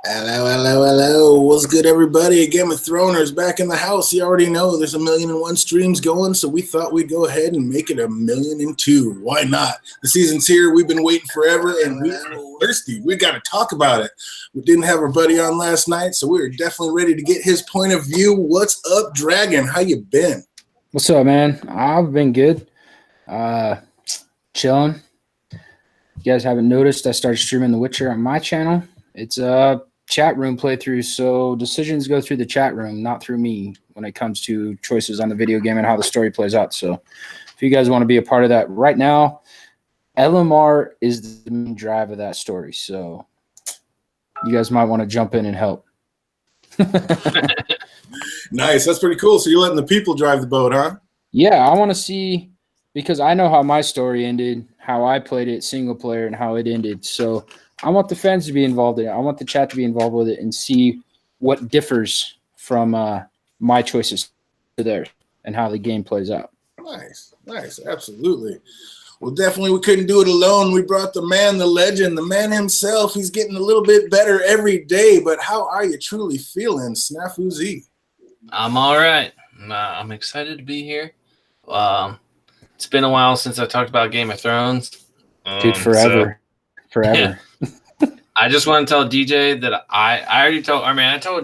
Hello, hello, hello. What's good, everybody? Game of Throners back in the house. You already know there's 1,000,001 streams going, so we thought we'd go ahead and make it 1,000,002. Why not? The season's here. We've been waiting forever, and we are thirsty. We got to talk about it. We didn't have our buddy on last night, so we're definitely ready to get his point of view. What's up, Dragon? How you been? What's up, man? I've been good. Chilling. You guys haven't noticed, I started streaming The Witcher on my channel. It's a chat room playthrough, so decisions go through the chat room, not through me when it comes to choices on the video game and how the story plays out. So if you guys want to be a part of that right now, LMR is the main drive of that story. So you guys might want to jump in and help. Nice. That's pretty cool. So you're letting the people drive the boat, huh? Yeah, I want to see, because I know how my story ended, how I played it single player, and how it ended. So I want the fans to be involved in it. I want the chat to be involved with it and see what differs from my choices to theirs and how the game plays out. Nice. Absolutely. Well, definitely we couldn't do it alone. We brought the man, the legend, the man himself. He's getting a little bit better every day. But how are you truly feeling, Snafu Z? I'm all right. I'm excited to be here. It's been a while since I talked about Game of Thrones. Dude, forever. Yeah. I just want to tell DJ that I told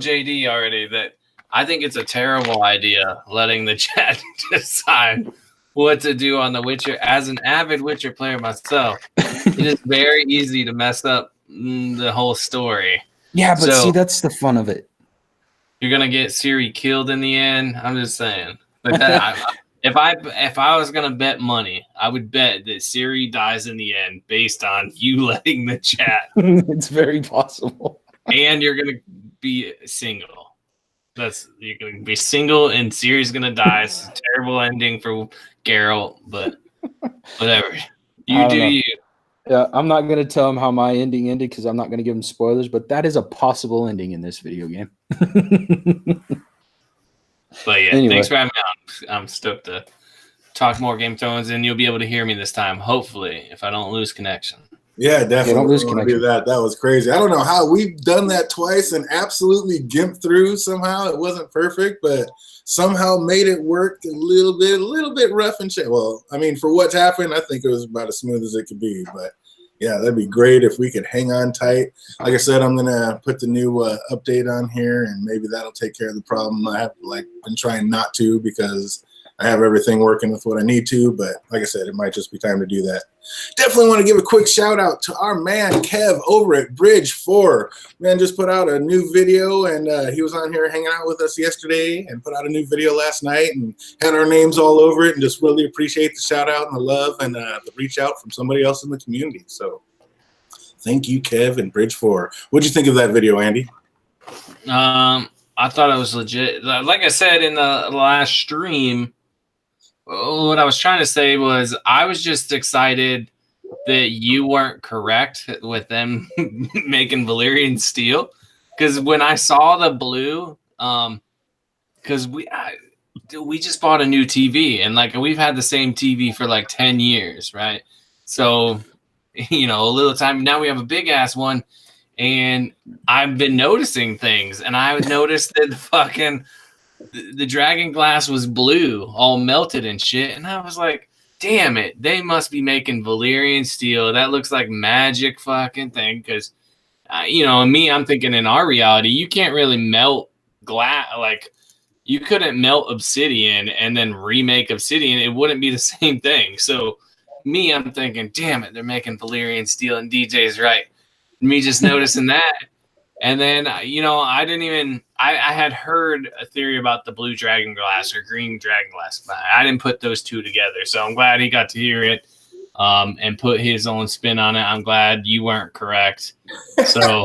JD already that I think it's a terrible idea letting the chat decide what to do on The Witcher. As an avid Witcher player myself, it is very easy to mess up the whole story. Yeah, but see, that's the fun of it. You're gonna get Ciri killed in the end. I'm just saying. But if I was gonna bet money, I would bet that Ciri dies in the end based on you letting the chat. It's very possible. And you're gonna be single. You're gonna be single, and Ciri's gonna die. It's a terrible ending for Geralt, but whatever. You do you. Yeah, I'm not going to tell him how my ending ended because I'm not going to give him spoilers, but that is a possible ending in this video game. But yeah, anyway. Thanks for having me on. I'm stoked to talk more Game of Thrones, and you'll be able to hear me this time, hopefully, if I don't lose connection. Yeah, definitely. Don't lose connection. That was crazy. I don't know how we've done that twice and absolutely gimped through somehow. It wasn't perfect, but somehow made it work a little bit rough and shit. Well, I mean, for what's happened, I think it was about as smooth as it could be. But yeah, that'd be great if we could hang on tight. Like I said, I'm gonna put the new update on here, and maybe that'll take care of the problem. I have been trying not to because I have everything working with what I need to, but like I said, it might just be time to do that. Definitely want to give a quick shout out to our man Kev over at Bridge 4. Man just put out a new video, and he was on here hanging out with us yesterday and put out a new video last night and had our names all over it, and just really appreciate the shout out and the love and the reach out from somebody else in the community. So thank you, Kev and Bridge 4. What'd you think of that video, Andy? I thought it was legit. Like I said in the last stream, what I was trying to say was I was just excited that you weren't correct with them making Valyrian steel, because when I saw the blue, because we just bought a new TV, and we've had the same TV for 10 years, right? So a little time now we have a big ass one, and I've been noticing things, and I would notice that the dragon glass was blue, all melted and shit. And I was like, damn it, they must be making Valyrian steel. That looks like magic fucking thing. Because, I'm thinking in our reality, you can't really melt glass. You couldn't melt obsidian and then remake obsidian. It wouldn't be the same thing. So I'm thinking, damn it, they're making Valyrian steel. And DJ's right. Me just noticing that. And then, I had heard a theory about the blue dragon glass or green dragon glass, but I didn't put those two together. So I'm glad he got to hear it and put his own spin on it. I'm glad you weren't correct. So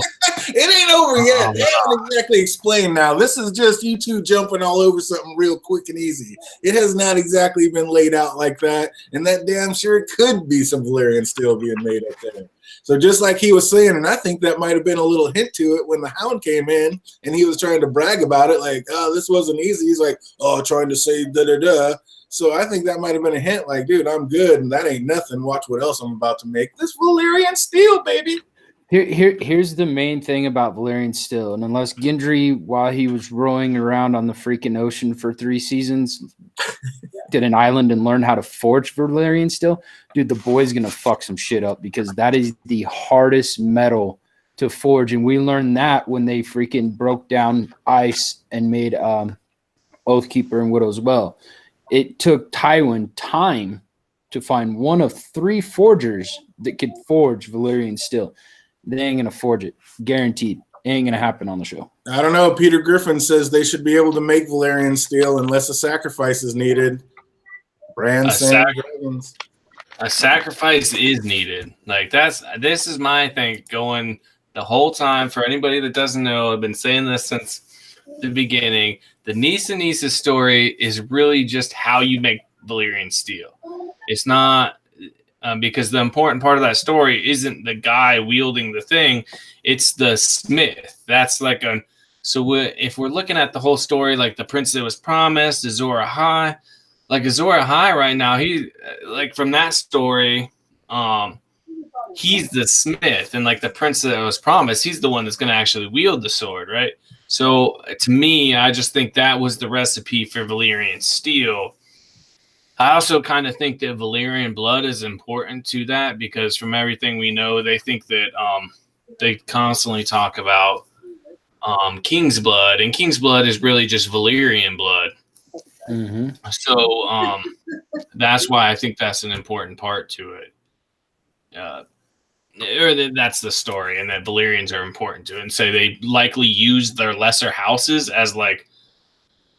it ain't over yet. They haven't exactly explained now. This is just you two jumping all over something real quick and easy. It has not exactly been laid out like that. And that damn sure could be some Valyrian steel being made up there. So just like he was saying, and I think that might have been a little hint to it when the Hound came in and he was trying to brag about it, this wasn't easy. He's like, trying to say da-da-da. So I think that might have been a hint, dude, I'm good, and that ain't nothing. Watch what else I'm about to make. This Valyrian steel, baby. Here's the main thing about Valerian Steel, and unless Gendry, while he was rowing around on the freaking ocean for 3 seasons, did an island and learned how to forge Valerian Steel, dude, the boy's gonna fuck some shit up because that is the hardest metal to forge, and we learned that when they freaking broke down ice and made Oathkeeper and Widow's Well. It took Tywin time to find one of 3 forgers that could forge Valerian Steel. They ain't gonna forge it, guaranteed. It ain't gonna happen on the show. I don't know. Peter Griffin says they should be able to make Valerian Steel unless a sacrifice is needed. Brand dragons. A sacrifice is needed. Like this is my thing going the whole time. For anybody that doesn't know, I've been saying this since the beginning. The Nissa story is really just how you make Valerian Steel. It's not because the important part of that story isn't the guy wielding the thing; it's the smith. That's like a if we're looking at the whole story, like the prince that was promised, Azor Ahai, like Azor Ahai right now, he like from that story, he's the smith, and like the prince that was promised, he's the one that's going to actually wield the sword, right? So to me, I just think that was the recipe for Valyrian Steel. I also kind of think that Valyrian blood is important to that because from everything we know, they think that they constantly talk about King's blood, and King's blood is really just Valyrian blood. Mm-hmm. So that's why I think that's an important part to it. That's the story, and that Valyrians are important to it. And so they likely used their lesser houses as like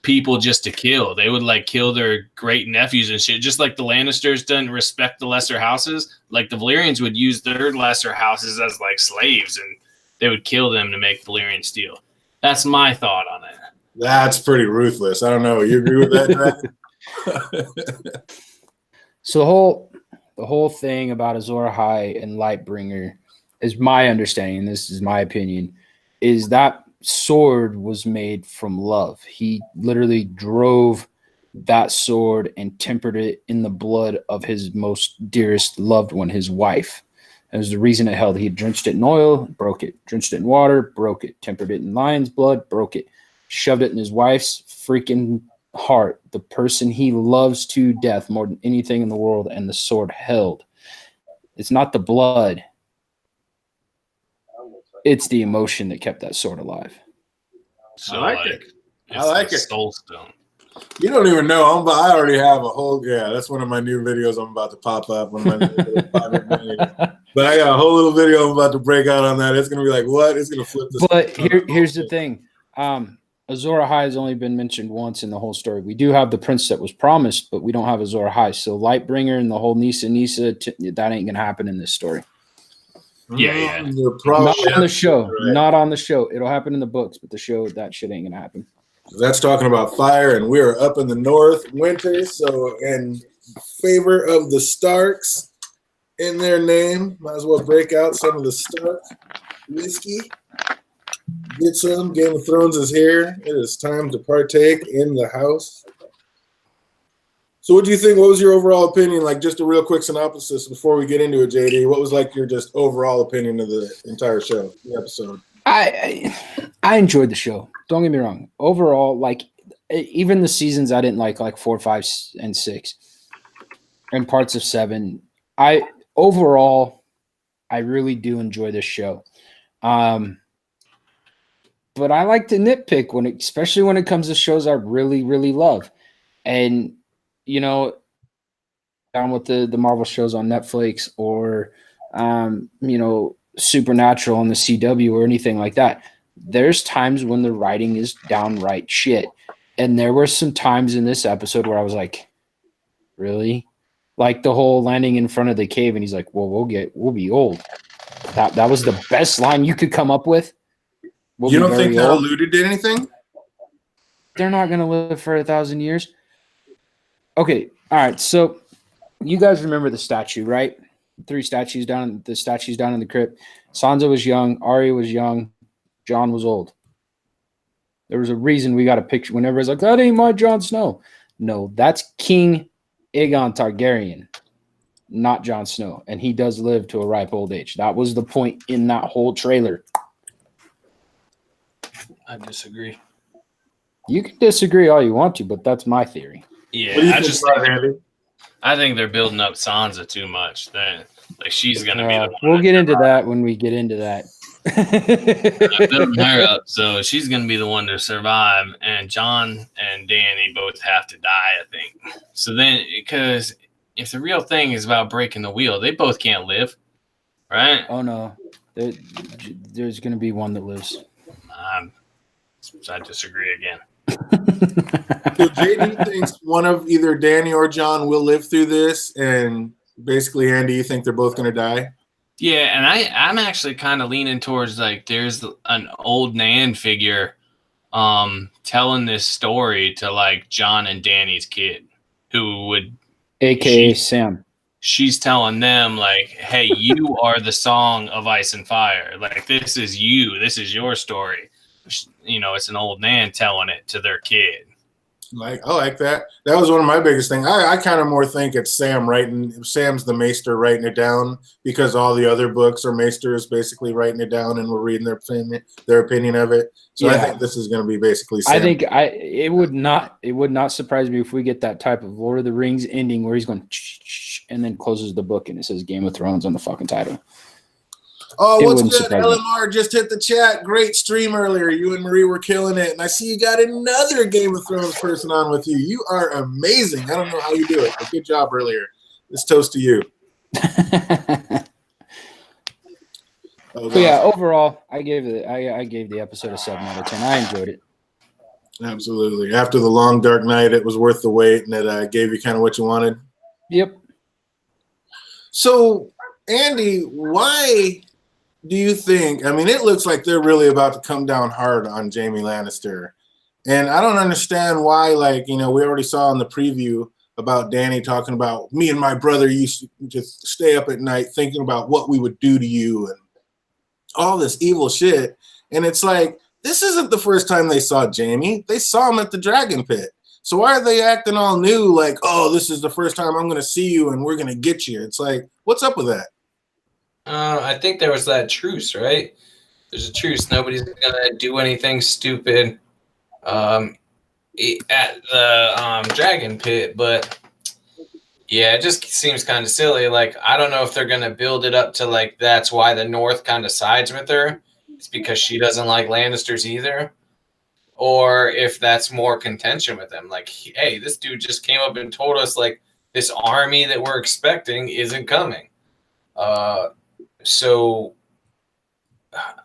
people just to kill. They would like kill their great nephews and shit, just like the Lannisters didn't respect the lesser houses. Like the Valyrians would use their lesser houses as like slaves, and they would kill them to make Valyrian Steel. That's my thought on it. That's pretty ruthless. I don't know. You agree with that, Dragon? So the whole thing about Azor Ahai and Lightbringer is my understanding. This is my opinion. Is that sword was made from love. He literally drove that sword and tempered it in the blood of his most dearest loved one, his wife. That was the reason it held. He drenched it in oil, broke it. Drenched it in water, broke it. Tempered it in lion's blood, broke it. Shoved it in his wife's freaking heart, the person he loves to death more than anything in the world, and the sword held. It's not the blood. It's the emotion that kept that sword alive. So I like it. I like it. Soul Stone. You don't even know. I already have a whole. Yeah, that's one of my new videos. I'm about to pop up. One of my but I got a whole little video I'm about to break out on that. It's gonna be like, what? It's gonna flip this. But here's the thing. Azor Ahai has only been mentioned once in the whole story. We do have the prince that was promised, but we don't have Azor Ahai. So Lightbringer and the whole Nissa, that ain't gonna happen in this story. Yeah. Not on the show. Right. Not on the show. It'll happen in the books, but the show, that shit ain't gonna happen. That's talking about fire, and we're up in the north, winter. So in favor of the Starks in their name, might as well break out some of the Stark whiskey. Get some. Game of Thrones is here. It is time to partake in the house. So what do you think? What was your overall opinion? Like just a real quick synopsis before we get into it, JD. What was like your just overall opinion of the entire show, the episode? I enjoyed the show. Don't get me wrong. Overall, like even the seasons I didn't like 4, 5, and 6, and parts of 7. Overall, I really do enjoy this show. But I like to nitpick especially when it comes to shows I really, really love. And, you know, down with the Marvel shows on Netflix or, you know, Supernatural on the CW or anything like that. There's times when the writing is downright shit. And there were some times in this episode where I was like, really? Like the whole landing in front of the cave and he's like, well, we'll be old. That was the best line you could come up with. You don't think that alluded to anything? They're not going to live for 1,000 years. Okay. All right. So you guys remember the statue, right? 3 statues down in the crypt. Sansa was young. Arya was young. Jon was old. There was a reason we got a picture when everybody's like, that ain't my Jon Snow. No, that's King Aegon Targaryen. not Jon Snow. And he does live to a ripe old age. That was the point in that whole trailer. I disagree. You can disagree all you want to, but that's my theory. Yeah, What do you think about it, Andy? I think they're building up Sansa too much. Like she's gonna be the one. We'll get into that when we get into that. Building her up, so she's gonna be the one to survive. And Jon and Dany both have to die, I think. So then, because if the real thing is about breaking the wheel, they both can't live, right? Oh no, there's gonna be one that lives. I disagree again. So JD thinks one of either Dany or Jon will live through this, and basically, Andy, you think they're both going to die? Yeah, and I'm actually kind of leaning towards like there's an old Nan figure telling this story to like Jon and Dany's kid, who would AKA Sam. She's telling them like, hey, you are the song of Ice and Fire. Like, this is you. This is your story. You know, it's an old man telling it to their kid. Like, I like that. That was one of my biggest things. I kind of more think it's Sam's the maester writing it down, because all the other books are maesters basically writing it down, and we're reading their opinion of it. So yeah. I think this is going to be basically Sam. I think it would not surprise me if we get that type of Lord of the Rings ending where he's going and then closes the book and it says Game of Thrones on the fucking title. Oh, what's good? LMR just hit the chat. Great stream earlier. You and Marie were killing it. And I see you got another Game of Thrones person on with you. You are amazing. I don't know how you do it, but good job earlier. This toast to you. Yeah, overall, I gave the episode a 7 out of 10. I enjoyed it. Absolutely. After the long, dark night, it was worth the wait, and it gave you kind of what you wanted. Yep. So, Andy, why do you think, I mean, it looks like they're really about to come down hard on Jaime Lannister. And I don't understand why, like, you know, we already saw in the preview about Dany talking about me and my brother used to just stay up at night thinking about what we would do to you and all this evil shit. And it's like, this isn't the first time they saw Jaime. They saw him at the Dragon Pit. So why are they acting all new like, oh, this is the first time I'm going to see you and we're going to get you? It's like, what's up with that? I think there was that truce, right? There's a truce. Nobody's gonna do anything stupid at the Dragon Pit, but yeah, it just seems kind of silly. Like, I don't know if they're gonna build it up to like that's why the North kind of sides with her. It's because she doesn't like Lannisters either, or if that's more contention with them. Like, hey, this dude just came up and told us like this army that we're expecting isn't coming. So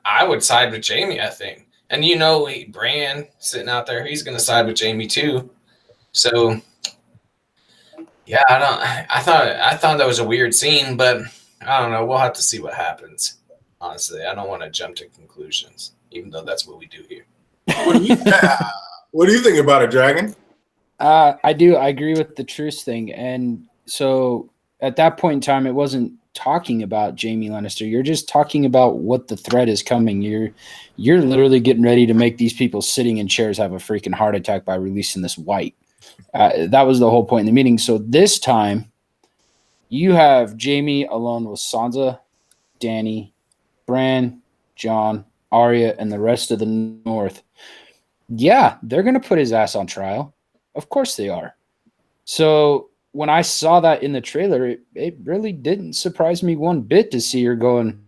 I would side with Jaime, I think. And you know, Bran sitting out there, he's going to side with Jaime too. So yeah, I thought that was a weird scene, but I don't know. We'll have to see what happens. Honestly, I don't want to jump to conclusions, even though that's what we do here. What do you think about it, Dragon? I do. I agree with the truce thing. And so at that point in time, it wasn't talking about Jaime Lannister. You're just talking about what the threat is coming. You're literally getting ready to make these people sitting in chairs have a freaking heart attack by releasing this white. That was the whole point in the meeting. So this time, you have Jaime alone with Sansa, Dany, Bran, Jon, Arya, and the rest of the North. Yeah, they're going to put his ass on trial. Of course they are. So when I saw that in the trailer, it really didn't surprise me one bit to see her going,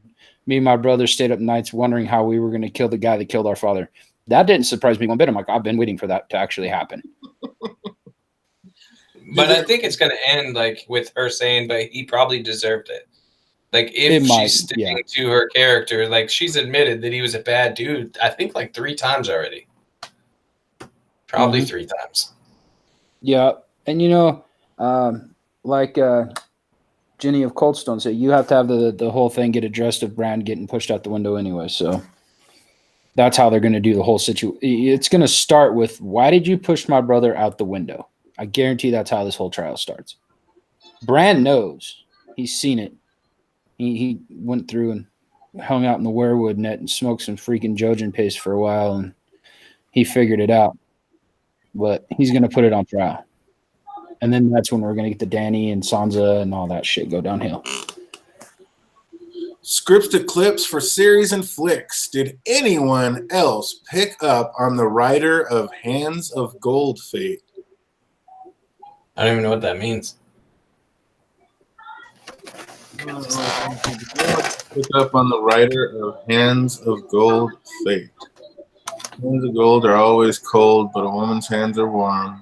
me and my brother stayed up nights wondering how we were going to kill the guy that killed our father. That didn't surprise me one bit. I'm like, I've been waiting for that to actually happen. But I think it's going to end like with her saying, but he probably deserved it. Like, if she's sticking to her character, like, she's admitted that he was a bad dude, I think like 3 times already. Probably 3 times. Yeah. And, you know, like Jenny of Coldstone said, you have to have the whole thing get addressed of Bran getting pushed out the window anyway. So that's how they're going to do the whole situation. It's going to start with, why did you push my brother out the window? I guarantee that's how this whole trial starts. Bran knows. He's seen it. He went through and hung out in the werewood net and smoked some freaking Jojen paste for a while, and he figured it out. But he's going to put it on trial. And then that's when we're going to get the Danny and Sansa and all that shit go downhill. Scripts to clips for series and flicks. Did anyone else pick up on the writer of Hands of Gold fate? I don't even know what that means. Pick up on the writer of Hands of Gold fate. Hands of gold are always cold, but a woman's hands are warm.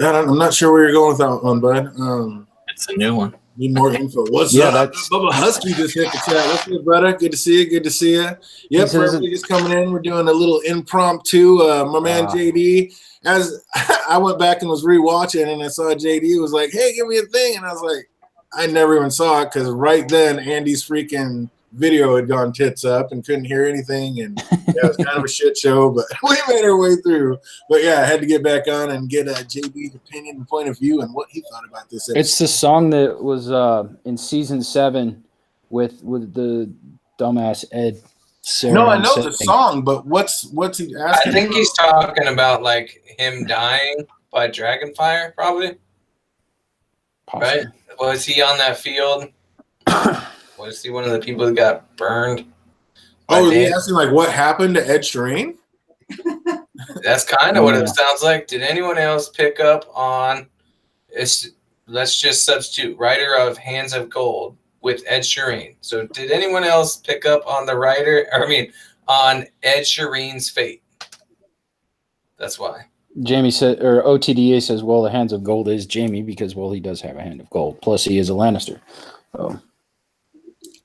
I'm not sure where you're going with that one, bud. It's a new one. Need more info. What's Yeah, up? that's- Bubba Husky just hit the chat. What's up, brother? Good to see you. Good to see you. Yep, for everybody just coming in, we're doing a little impromptu. My man JD, as I went back and was rewatching, and I saw JD was like, "Hey, give me a thing," and I was like, I never even saw it because right then Andy's freaking video had gone tits up and couldn't hear anything, and yeah, it was kind of a shit show, but we made our way through. But yeah, I had to get back on and get JB's opinion and point of view and what he thought about this episode. It's the song that was in season 7 with the dumbass Ed. No, I know the song, but what's he asking? I think he's talking about like him dying by Dragonfire, probably. Possibly. Right? Was he on that field? Was he one of the people that got burned? Oh, is he asking like what happened to Ed Sheeran? That's kind of what it sounds like. Did anyone else pick up on? Let's just substitute writer of Hands of Gold with Ed Sheeran. So, did anyone else pick up on the on Ed Sheeran's fate? That's why. Jamie said, or OTDA says, well, the Hands of Gold is Jamie because, well, he does have a hand of gold. Plus, he is a Lannister. Oh.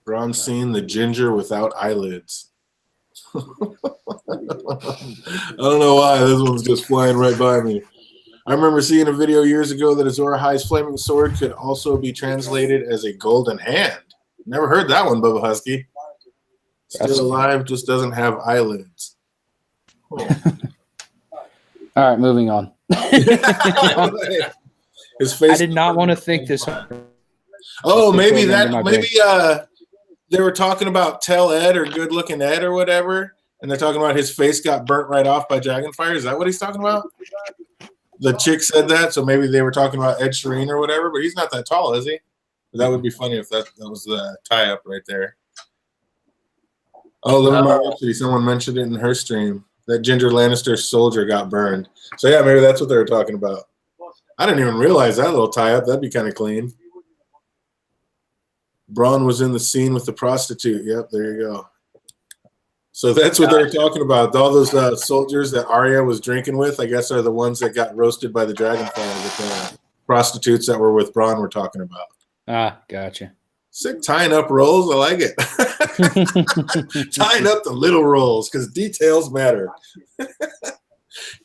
Ron seen the ginger without eyelids. I don't know why. This one's just flying right by me. I remember seeing a video years ago that Azor Ahai's flaming sword could also be translated as a golden hand. Never heard that one, Bubba Husky. Still alive, just doesn't have eyelids. Oh. All right, moving on. His face. I did not want to think this. Oh, maybe they were talking about Tell Ed or Good Looking Ed or whatever, and they're talking about his face got burnt right off by Dragonfire. Is that what he's talking about? The chick said that, so maybe they were talking about Ed Sheeran or whatever, but he's not that tall, is he? That would be funny if that was the tie-up right there. Oh, Live in My Rhapsody. Someone mentioned it in her stream. That Ginger Lannister soldier got burned. So, yeah, maybe that's what they were talking about. I didn't even realize that little tie-up. That'd be kind of clean. Braun was in the scene with the prostitute. Yep, there you go. So that's what they're talking about. All those soldiers that Arya was drinking with, I guess, are the ones that got roasted by the Dragonfire that the prostitutes that were with Braun were talking about. Ah, gotcha. Sick tying up rolls. I like it. Tying up the little rolls because details matter.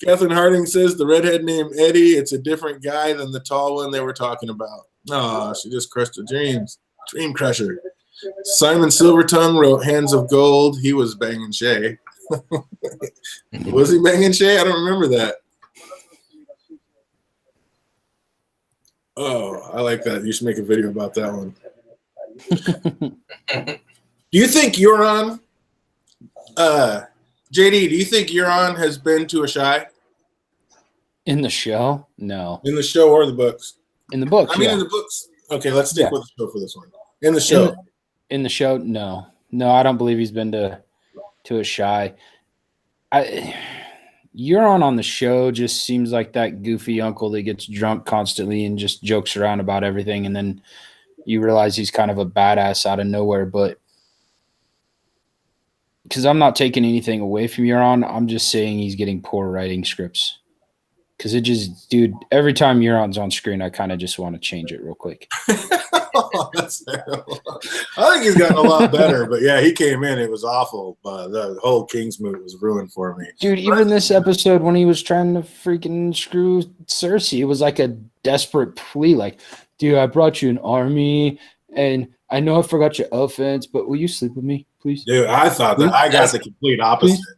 Catherine Harding says the redhead named Eddie, it's a different guy than the tall one they were talking about. Oh, she just crushed her dreams. Dream crusher. Simon Silvertongue wrote Hands of Gold. He was banging Shay. Was he banging Shay? I don't remember that. Oh, I like that. You should make a video about that one. Do you think Euron, JD, do you think Euron has been to a Shy? In the show? No. In the show or the books? In the books, I mean, in the books. Okay, let's stick with the show for this one. In the show. In the show, no. No, I don't believe he's been to a Shy. Euron on the show just seems like that goofy uncle that gets drunk constantly and just jokes around about everything, and then you realize he's kind of a badass out of nowhere. But because I'm not taking anything away from Euron, I'm just saying he's getting poor writing scripts. Because it just, dude, every time Euron's on screen, I kind of just want to change it real quick. Oh, that's terrible. I think he's gotten a lot better, but yeah, he came in. It was awful. The whole King's move was ruined for me. Dude, even this episode when he was trying to freaking screw Cersei, it was like a desperate plea. Like, dude, I brought you an army, and I know I forgot your offense, but will you sleep with me, please? Dude, I thought that I got the complete opposite. Please?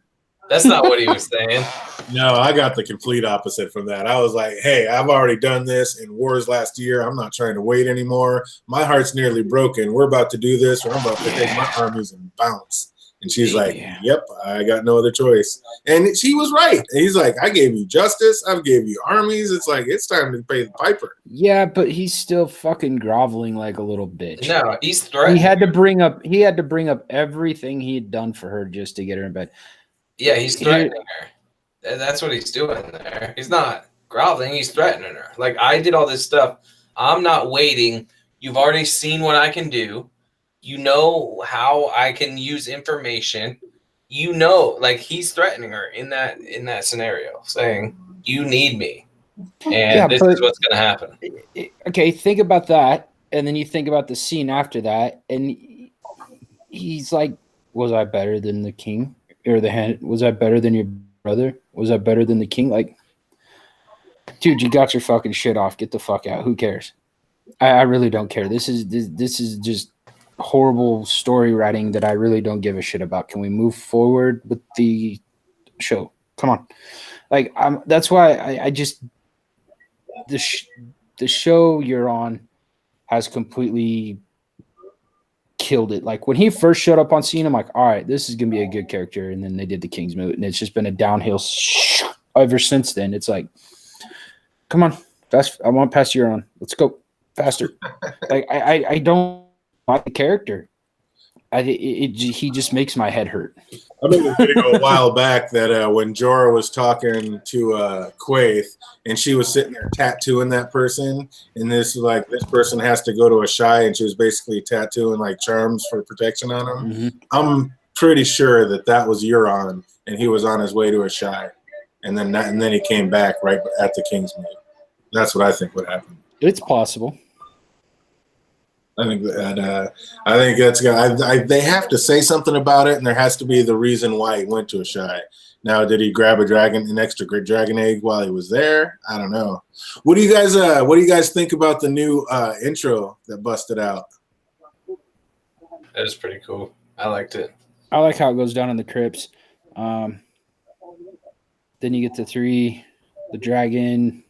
That's not what he was saying. No, I got the complete opposite from that. I was like, hey, I've already done this in wars last year. I'm not trying to wait anymore. My heart's nearly broken. We're about to do this, or I'm about to take my armies and bounce. And she's like, yep, I got no other choice. And she was right. And he's like, I gave you justice. I gave you armies. It's like, it's time to pay the piper. Yeah, but he's still fucking groveling like a little bitch. No, he's threatening. He had to bring up everything he had done for her just to get her in bed. Yeah, he's threatening her. That's what he's doing there. He's not groveling. He's threatening her. Like, I did all this stuff. I'm not waiting. You've already seen what I can do. You know how I can use information. You know, like, he's threatening her in that scenario, saying, you need me. And this is what's going to happen. Okay, think about that. And then you think about the scene after that. And he's like, was I better than the king? Or the hand? Was I better than your brother? Was I better than the king? Like, dude, you got your fucking shit off. Get the fuck out. Who cares? I really don't care. This is just horrible story writing that I really don't give a shit about. Can we move forward with the show? Come on. Like, that's why I just the show you're on has completely killed it. Like, when he first showed up on scene, I'm like, all right, this is gonna be a good character. And then they did the King's Moot, and it's just been a downhill ever since then. It's like, come on, I want past Euron. Let's go faster. Like, I don't like the character. He just makes my head hurt. I made a video a while back that when Jorah was talking to Quaithe, and she was sitting there tattooing that person, and this person has to go to a shy, and she was basically tattooing like charms for protection on him. Mm-hmm. I'm pretty sure that was Euron, and he was on his way to a shy, and then he came back right at the King's Moot. That's what I think would happen. It's possible. I think that's good. They have to say something about it, and there has to be the reason why he went to a shy. Now, did he grab an extra dragon egg while he was there? I don't know. What do you guys think about the new intro that busted out? That was pretty cool. I liked it. I like how it goes down in the crypts. Then you get the dragon.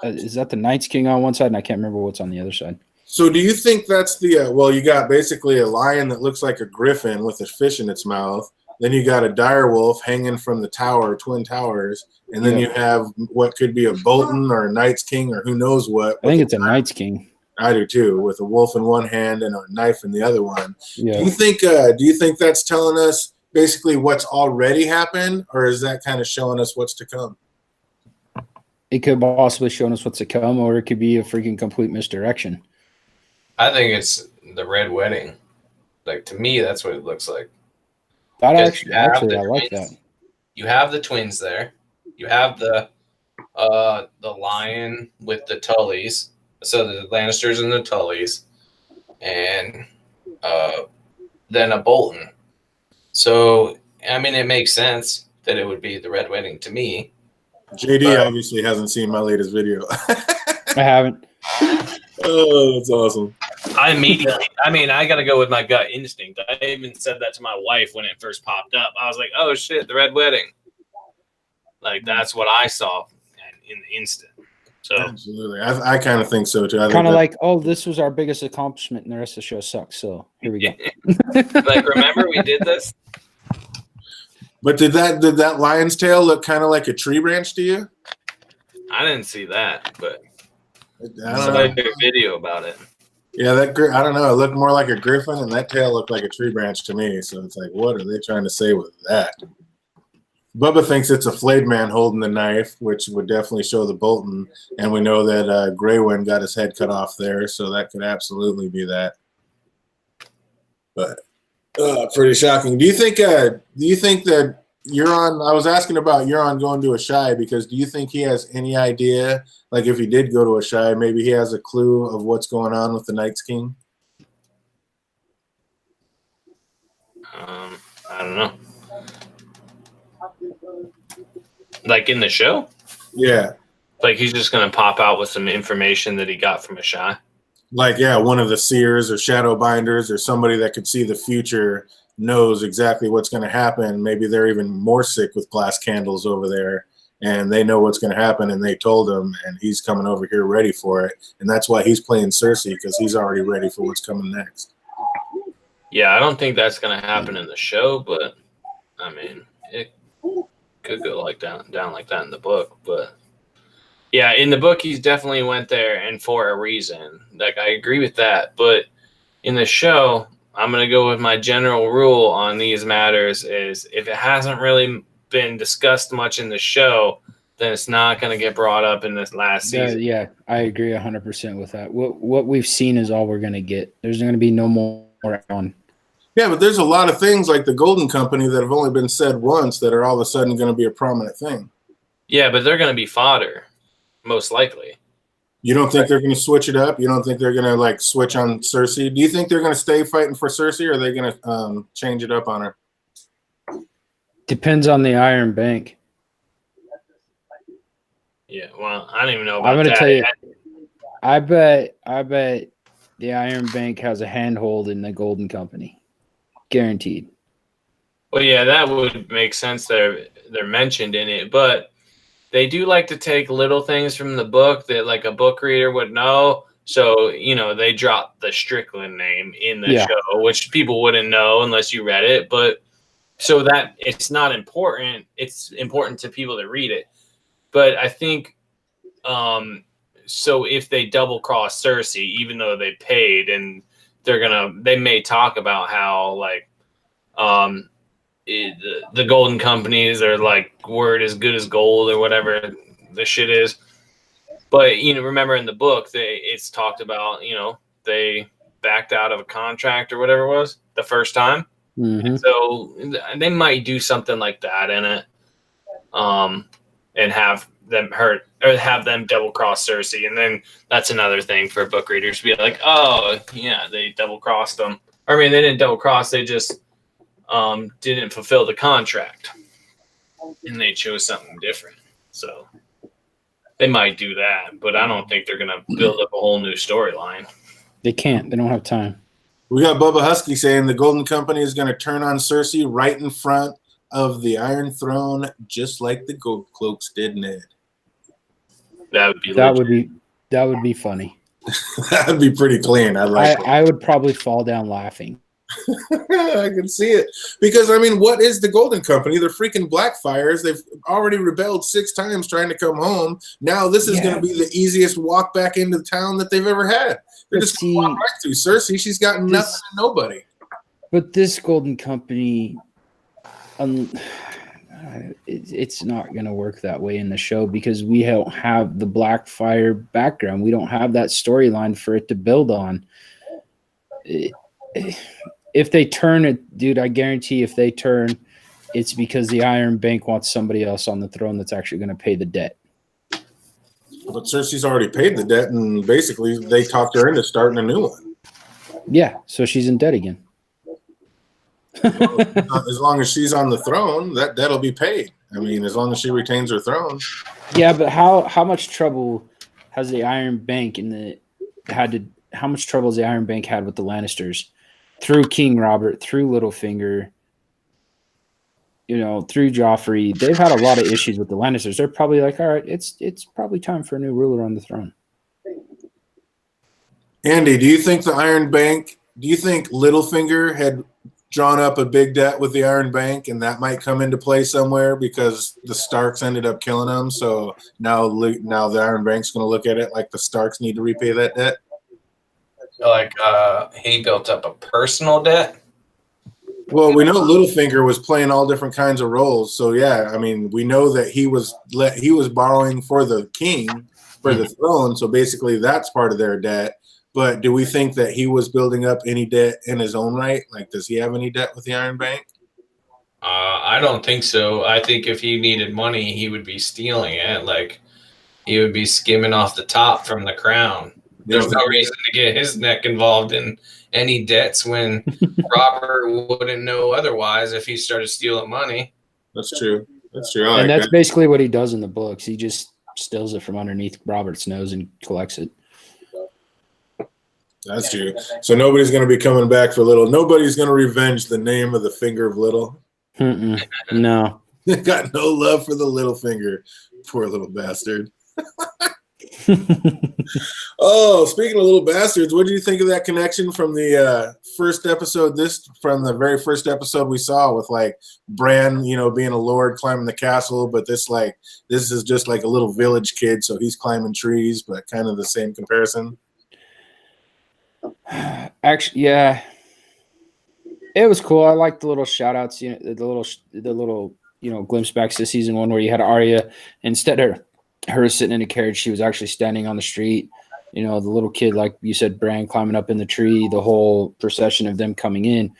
Is that the Night's King on one side? And I can't remember what's on the other side. So do you think that's the you got basically a lion that looks like a griffin with a fish in its mouth. Then you got a dire wolf hanging from the tower, twin towers, and then you have what could be a Bolton or a Night's King or who knows what. I think it's a Night's King. I do too, with a wolf in one hand and a knife in the other one. Yeah. Do you think that's telling us basically what's already happened, or is that kind of showing us what's to come? It could possibly show us what's to come, or it could be a freaking complete misdirection. I think it's the Red Wedding. Like, to me, that's what it looks like. That actually I like that. You have the twins there. You have the lion with the Tullys. So the Lannisters and the Tullys. And then a Bolton. So, I mean, it makes sense that it would be the Red Wedding to me. JD obviously hasn't seen my latest video. I haven't. Oh, that's awesome. I got to go with my gut instinct. I even said that to my wife when it first popped up. I was like, oh, shit, the Red Wedding. Like, that's what I saw in the instant. So absolutely. I kind of think so, too. Kind of like, oh, this was our biggest accomplishment, and the rest of the show sucks. So here we go. Like, remember we did this? But did that lion's tail look kind of like a tree branch to you? I didn't see that, but somebody did a video about it. Yeah, I don't know. It looked more like a griffin, and that tail looked like a tree branch to me. So it's like, what are they trying to say with that? Bubba thinks it's a flayed man holding the knife, which would definitely show the Bolton. And we know that Grey Wind got his head cut off there, so that could absolutely be that. But pretty shocking. Do you think that Euron? I was asking about Euron going to a shy because do you think he has any idea? Like, if he did go to a shy, maybe he has a clue of what's going on with the Night's King. I don't know. Like in the show? Yeah. Like he's just going to pop out with some information that he got from a shy? Like, yeah, one of the seers or shadow binders or somebody that could see the future knows exactly what's going to happen. Maybe they're even more sick with glass candles over there, and they know what's going to happen, and they told him, and he's coming over here ready for it. And that's why he's playing Cersei, because he's already ready for what's coming next. Yeah, I don't think that's gonna happen in the show, but I mean, it could go like down like that in the book. But yeah, in the book, he's definitely went there and for a reason. Like I agree with that, but in the show, I'm gonna go with my general rule on these matters: is if it hasn't really been discussed much in the show, then it's not gonna get brought up in this last season. Yeah, I agree 100% with that. What we've seen is all we're gonna get. There's gonna be no more on. Yeah, but there's a lot of things like the Golden Company that have only been said once that are all of a sudden going to be a prominent thing. Yeah, but they're gonna be fodder, most likely. You don't think they're going to switch it up? You don't think they're going to like switch on Cersei? Do you think they're going to stay fighting for Cersei, or are they going to change it up on her? Depends on the Iron Bank. Yeah, well, I don't even know about I'm gonna that. tell you. I bet the Iron Bank has a handhold in the Golden Company, guaranteed. Well, yeah, that would make sense. They're mentioned in it, but they do like to take little things from the book that like a book reader would know. So, they drop the Strickland name in the show, which people wouldn't know unless you read it. But so that it's not important. It's important to people that read it. But I think so if they double cross Cersei, even though they paid, and they may talk about how like the Golden Companies are like word as good as gold or whatever the shit is. But remember in the book it's talked about they backed out of a contract or whatever it was the first time. Mm-hmm. So they might do something like that in it, and have them hurt or have them double cross Cersei, and then that's another thing for book readers to be like, oh yeah, they double crossed them. I mean, they didn't double cross; they just didn't fulfill the contract, and they chose something different. So they might do that, but I don't think they're going to build up a whole new storyline. They can't. They don't have time. We got Bubba Husky saying the Golden Company is going to turn on Cersei right in front of the Iron Throne, just like the Gold Cloaks did, Ned. That would be funny. That would be pretty clean. I would probably fall down laughing. I can see it. Because, I mean, what is the Golden Company? They're freaking Blackfires. They've already rebelled 6 times trying to come home. Now this is going to be the easiest walk back into town that they've ever had. They're just going to walk right through. Cersei, she's got nothing and nobody. But this Golden Company, it's not going to work that way in the show because we don't have the Blackfire background. We don't have that storyline for it to build on. If they turn it, dude, I guarantee if they turn, it's because the Iron Bank wants somebody else on the throne that's actually going to pay the debt. But Cersei's already paid the debt, and basically they talked her into starting a new one. Yeah, so she's in debt again. As long as she's on the throne, that debt'll be paid. I mean, as long as she retains her throne. Yeah, but how much trouble has the Iron Bank how much trouble has the Iron Bank had with the Lannisters? Through King Robert, through Littlefinger, through Joffrey. They've had a lot of issues with the Lannisters. They're probably like, all right, it's probably time for a new ruler on the throne. Andy, do you think Littlefinger had drawn up a big debt with the Iron Bank, and that might come into play somewhere because the Starks ended up killing him? So now the Iron Bank's going to look at it like the Starks need to repay that debt? Like he built up a personal debt? Well, we know Littlefinger was playing all different kinds of roles. So, yeah, I mean, we know that he was borrowing for the king, for the throne. So, basically, that's part of their debt. But do we think that he was building up any debt in his own right? Like, does he have any debt with the Iron Bank? I don't think so. I think if he needed money, he would be stealing it. Like, he would be skimming off the top from the crown. There's no reason to get his neck involved in any debts when Robert wouldn't know otherwise if he started stealing money. That's true. That's true. And that's basically what he does in the books. He just steals it from underneath Robert's nose and collects it. That's true. So nobody's going to be coming back for Little. Nobody's going to revenge the name of the finger of Little. No. Got no love for the Littlefinger. Poor little bastard. Oh, speaking of little bastards, what do you think of that connection from the first episode? From the very first episode we saw with like Bran, being a lord climbing the castle, but this is just like a little village kid, so he's climbing trees, but kind of the same comparison. Actually, yeah, it was cool. I liked the little shout outs, the little glimpse backs to season 1 where you had Arya, instead of her sitting in a carriage, she was actually standing on the street. The little kid, like you said, Bran climbing up in the tree, the whole procession of them coming in.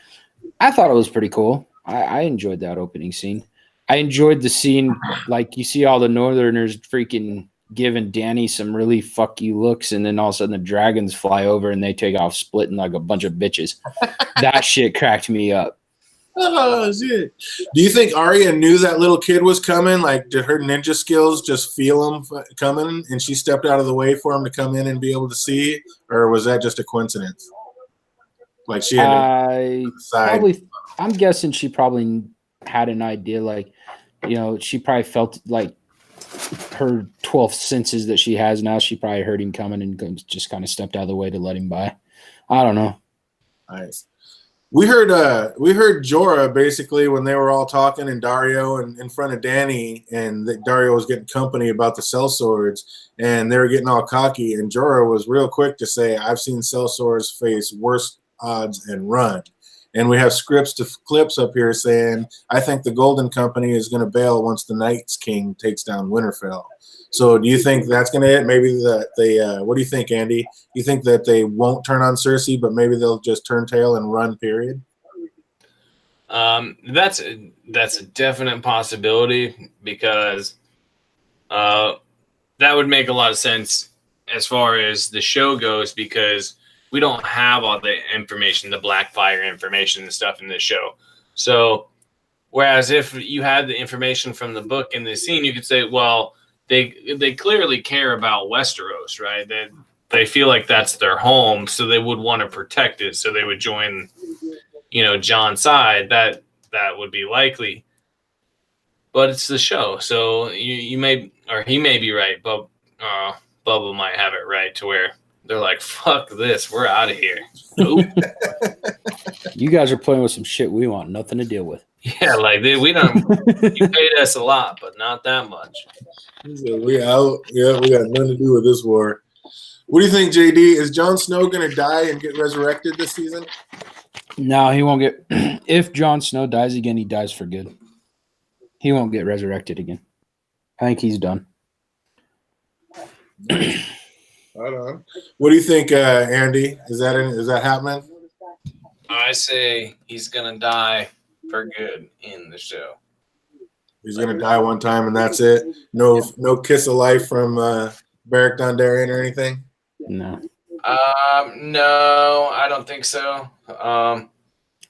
I thought it was pretty cool. I enjoyed that opening scene. I enjoyed the scene, like you see all the Northerners freaking giving Dany some really fuck you looks, and then all of a sudden the dragons fly over and they take off splitting like a bunch of bitches. That shit cracked me up. Oh, shit. Do you think Arya knew that little kid was coming? Like, did her ninja skills just feel him coming and she stepped out of the way for him to come in and be able to see? Or was that just a coincidence? Like, she had I'm guessing she probably had an idea. Like, she probably felt like her 12th senses that she has now. She probably heard him coming and just kind of stepped out of the way to let him by. I don't know. Nice. We heard Jorah basically when they were all talking and Dario and in front of Dany, and Dario was getting company about the sellswords, and they were getting all cocky, and Jorah was real quick to say, I've seen sellswords face worse odds and run. And we have clips up here saying, I think the Golden Company is going to bail once the Night's King takes down Winterfell. So do you think that's going to hit? Maybe what do you think, Andy? You think that they won't turn on Cersei, but maybe they'll just turn tail and run, period? That's a definite possibility, because that would make a lot of sense as far as the show goes, because we don't have all the information, the Blackfire information and stuff in this show. So whereas if you had the information from the book in the scene, you could say, well, they clearly care about Westeros, right? They feel like that's their home, so they would want to protect it. So they would join, Jon's side. That would be likely. But it's the show, so he may be right, but Bubba might have it right to where they're like, fuck this, we're out of here. Nope. You guys are playing with some shit we want nothing to deal with. Yeah, like we don't. You paid us a lot, but not that much. So we out. Yeah, we got nothing to do with this war. What do you think, JD? Is Jon Snow going to die and get resurrected this season? No, he won't get. If Jon Snow dies again, he dies for good. He won't get resurrected again. I think he's done. Right on. What do you think, Andy? Is that happening? I say he's gonna die for good in the show. He's gonna die one time and that's it. No kiss of life from Beric Dondarrion or anything. No. No, I don't think so.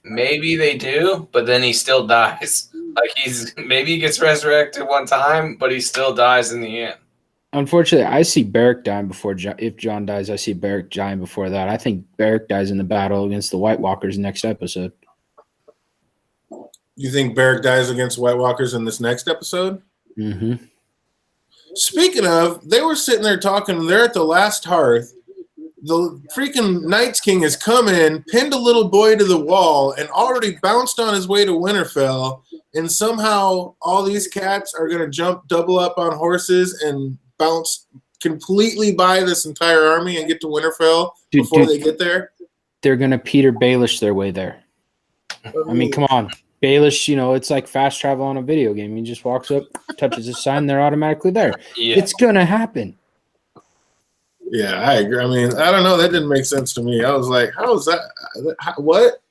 Maybe they do, but then he still dies. Like maybe he gets resurrected one time, but he still dies in the end. Unfortunately, I see Beric dying before if Jon dies. I see Beric dying before that. I think Beric dies in the battle against the White Walkers next episode. You think Beric dies against White Walkers in this next episode? Mm-hmm. Speaking of, they were sitting there talking. They're at the last hearth. The freaking Night's King has come in, pinned a little boy to the wall, and already bounced on his way to Winterfell. And somehow all these cats are going to double up on horses and bounce completely by this entire army and get to Winterfell before they get there. They're going to Peter Baelish their way there. I mean, come on. Baelish, it's like fast travel on a video game. He just walks up, touches a sign, they're automatically there. Yeah. It's going to happen. Yeah, I agree. I mean, I don't know. That didn't make sense to me. I was like, how is that? What?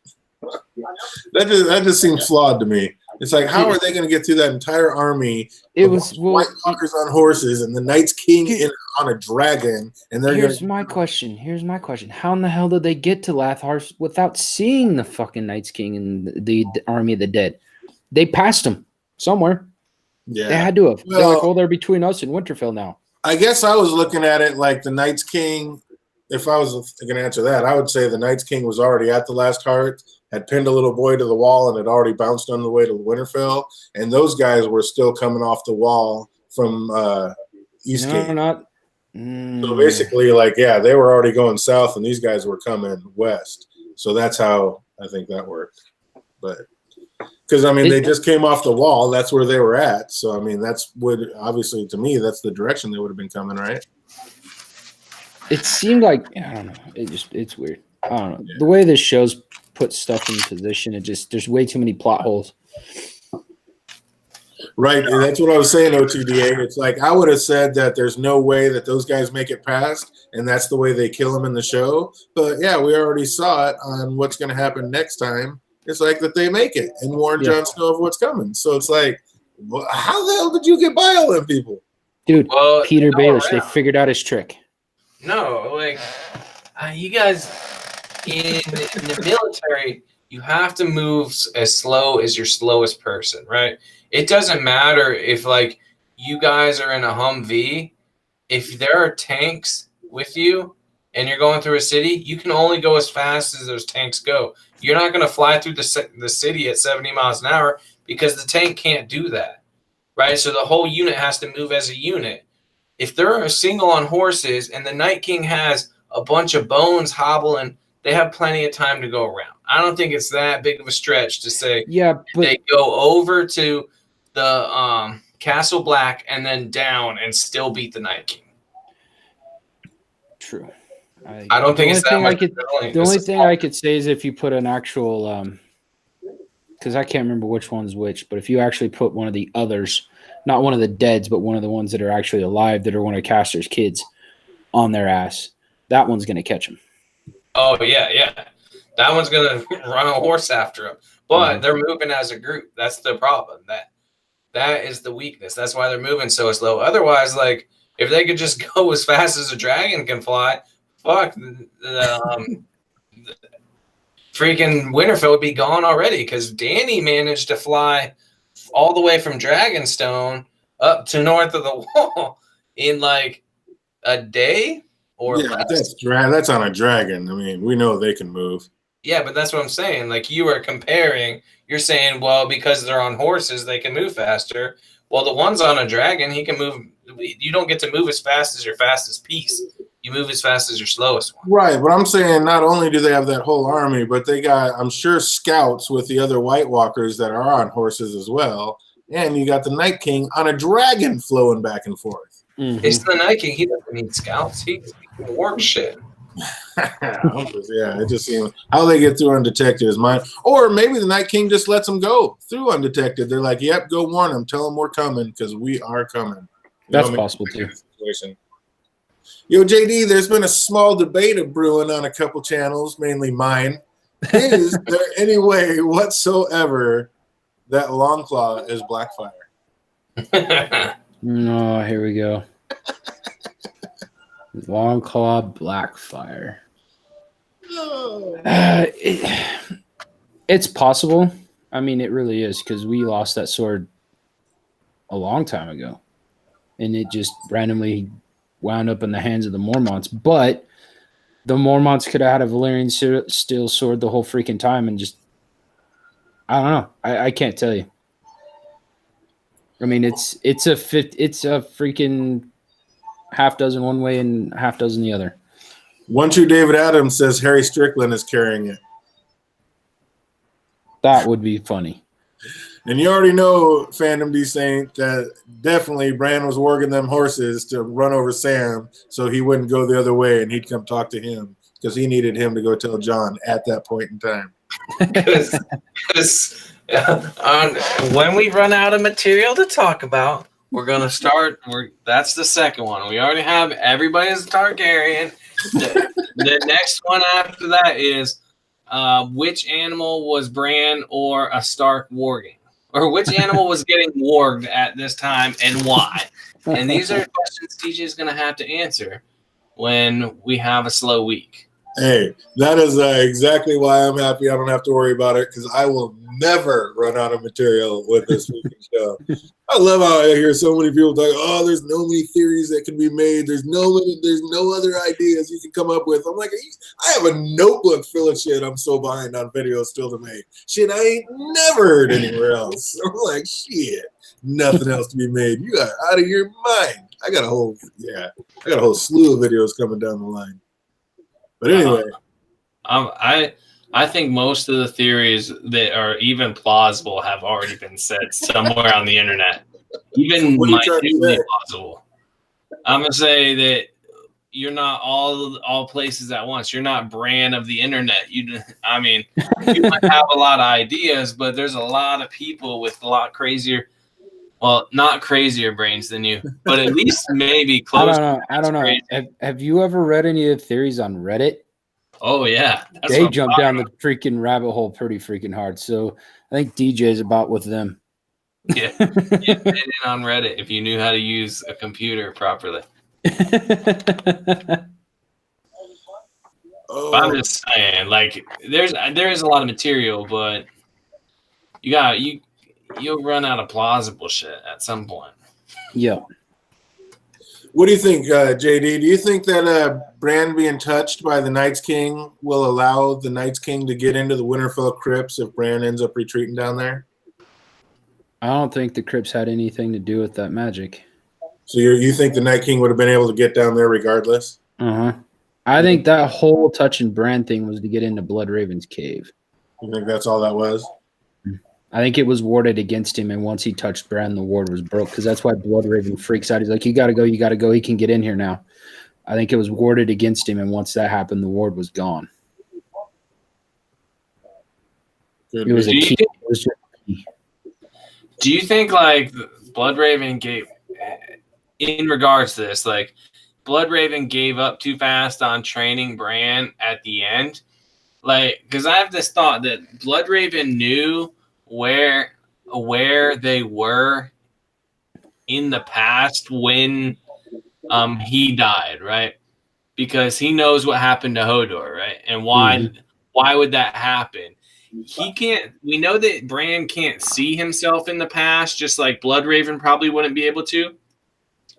That just seemed flawed to me. It's like, how are they going to get through that entire army? It was White Walkers on horses and the Night's King on a dragon. And Here's my question. How in the hell did they get to Lathar without seeing the fucking Night's King and the army of the dead? They passed him somewhere. Yeah, they had to have. Well, they're like, they're between us and Winterfell now. I guess I was looking at it like the Night's King. If I was going to answer that, I would say the Night's King was already at the last hearth, had pinned a little boy to the wall, and had already bounced on the way to Winterfell. And those guys were still coming off the wall from Eastgate. So basically, like, yeah, they were already going south, and these guys were coming west. So that's how I think that worked. But because I mean, they just came off the wall. That's where they were at. So I mean, that's what obviously to me, that's the direction they would have been coming, right? It seemed like I don't know. It's weird. I don't know the way this show's put stuff in position. There's way too many plot holes. Right. That's what I was saying, OTDA. It's like I would have said that there's no way that those guys make it past, and that's the way they kill them in the show. But yeah, we already saw it on what's going to happen next time. It's like that they make it and warn Jon Snow of what's coming. So it's like, well, how the hell did you get by all them people? Dude, Peter Baelish, they figured out his trick. No, like, you guys in the military, you have to move as slow as your slowest person, right? It doesn't matter if, like, you guys are in a Humvee. If there are tanks with you and you're going through a city, you can only go as fast as those tanks go. You're not going to fly through the city at 70 miles an hour because the tank can't do that, right? So the whole unit has to move as a unit. If they're a single on horses and the Night King has a bunch of bones hobbling, they have plenty of time to go around. I don't think it's that big of a stretch to say but they go over to the Castle Black and then down and still beat the Night King. True. I don't think it's that much. The only thing I could say is if you put an actual because I can't remember which one's which, but if you actually put one of the others, not one of the deads, but one of the ones that are actually alive that are one of Caster's kids on their ass, that one's going to catch them. Oh, yeah. That one's going to run a horse after them. But they're moving as a group. That's the problem. That is the weakness. That's why they're moving so slow. Otherwise, like, if they could just go as fast as a dragon can fly, fuck, freaking Winterfell would be gone already because Dany managed to fly all the way from Dragonstone up to north of the wall in like a day or less. That's on a dragon. I mean, we know they can move. Yeah, but that's what I'm saying. Like, you are comparing, you're saying, well, because they're on horses, they can move faster. Well, the one's on a dragon, he can move. You don't get to move as fast as your fastest piece. You move as fast as your slowest one. Right, but I'm saying not only do they have that whole army, but they got, I'm sure, scouts with the other White Walkers that are on horses as well. And you got the Night King on a dragon flowing back and forth. It's the Night King. He doesn't need scouts. He can work shit. Yeah, it just seems how they get through undetected is mine. Or maybe the Night King just lets them go through undetected. They're like, yep, go warn them. Tell them we're coming because we are coming. That's possible too. Yo, JD, there's been a small debate of brewing on a couple channels, mainly mine. Is there any way whatsoever that Longclaw is Blackfire? No, here we go. Longclaw Blackfire. It's possible. I mean, it really is because we lost that sword a long time ago, and it just randomly wound up in the hands of the Mormonts. But the Mormonts could have had a Valyrian steel sword the whole freaking time, and just I don't know. I can't tell you. I mean, it's a freaking half dozen one way and half dozen the other. One True David Adams says Harry Strickland is carrying it. That would be funny. And you already know, Fandom D Saint, that definitely Bran was working them horses to run over Sam so he wouldn't go the other way and he'd come talk to him because he needed him to go tell Jon at that point in time. Because when we run out of material to talk about, we're going to start. That's the second one. We already have everybody as a Targaryen. The next one after that is which animal was Bran or a Stark warging? Or which animal was getting warged at this time and why? And these are questions TJ is going to have to answer when we have a slow week. Hey, that is exactly why I'm happy I don't have to worry about it because I will never run out of material with this freaking show. I love how I hear so many people talk, oh, there's no many theories that can be made. There's no other ideas you can come up with. I'm like, I have a notebook full of shit I'm so behind on videos still to make. Shit I ain't never heard anywhere else. I'm like, shit, nothing else to be made. You are out of your mind. I got a whole slew of videos coming down the line. But anyway, I think most of the theories that are even plausible have already been said somewhere on the internet. Even minutely plausible. I'm gonna say that you're not all places at once. You're not Bran of the internet. You might have a lot of ideas, but there's a lot of people with a lot crazier, well, not crazier brains than you, but at least maybe close. I don't know. Have you ever read any of the theories on Reddit? Oh yeah, they jump down the freaking rabbit hole pretty freaking hard. So I think DJ's about with them. Yeah, get in on Reddit if you knew how to use a computer properly. I'm just saying, like, there is a lot of material, but you'll run out of plausible shit at some point. Yeah. What do you think, JD? Do you think that Bran being touched by the Night's King will allow the Night's King to get into the Winterfell crypts if Bran ends up retreating down there? I don't think the crypts had anything to do with that magic. So you think the Night King would have been able to get down there regardless? Uh-huh. I think that whole touching Bran thing was to get into Bloodraven's cave. You think that's all that was? I think it was warded against him, and once he touched Bran, the ward was broke, because that's why Bloodraven freaks out. He's like, you got to go, you got to go. He can get in here now. I think it was warded against him, and once that happened, the ward was gone. It was a key. It was just a key. Do you think, like, Bloodraven gave, in regards to this, like, Bloodraven gave up too fast on training Bran at the end? Like, because I have this thought that Bloodraven knew where they were in the past when he died, right? Because he knows what happened to Hodor, right? And why would that happen? We know that Bran can't see himself in the past, just like Bloodraven probably wouldn't be able to,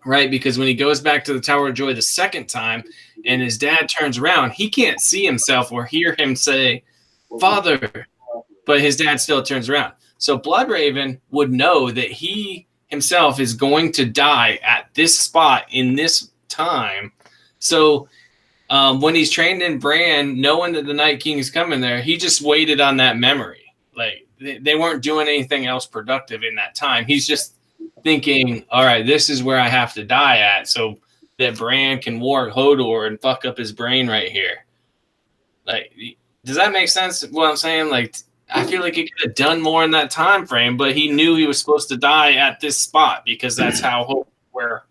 right? Because when he goes back to the Tower of Joy the second time and his dad turns around, he can't see himself or hear him say, "Father," but his dad still turns around. So Bloodraven would know that he himself is going to die at this spot in this time. So when he's trained in Bran, knowing that the Night King is coming there, he just waited on that memory. Like, they weren't doing anything else productive in that time. He's just thinking, all right, this is where I have to die at so that Bran can warg Hodor and fuck up his brain right here. Like, does that make sense, what I'm saying? Like, I feel like he could have done more in that time frame, but he knew he was supposed to die at this spot because that's where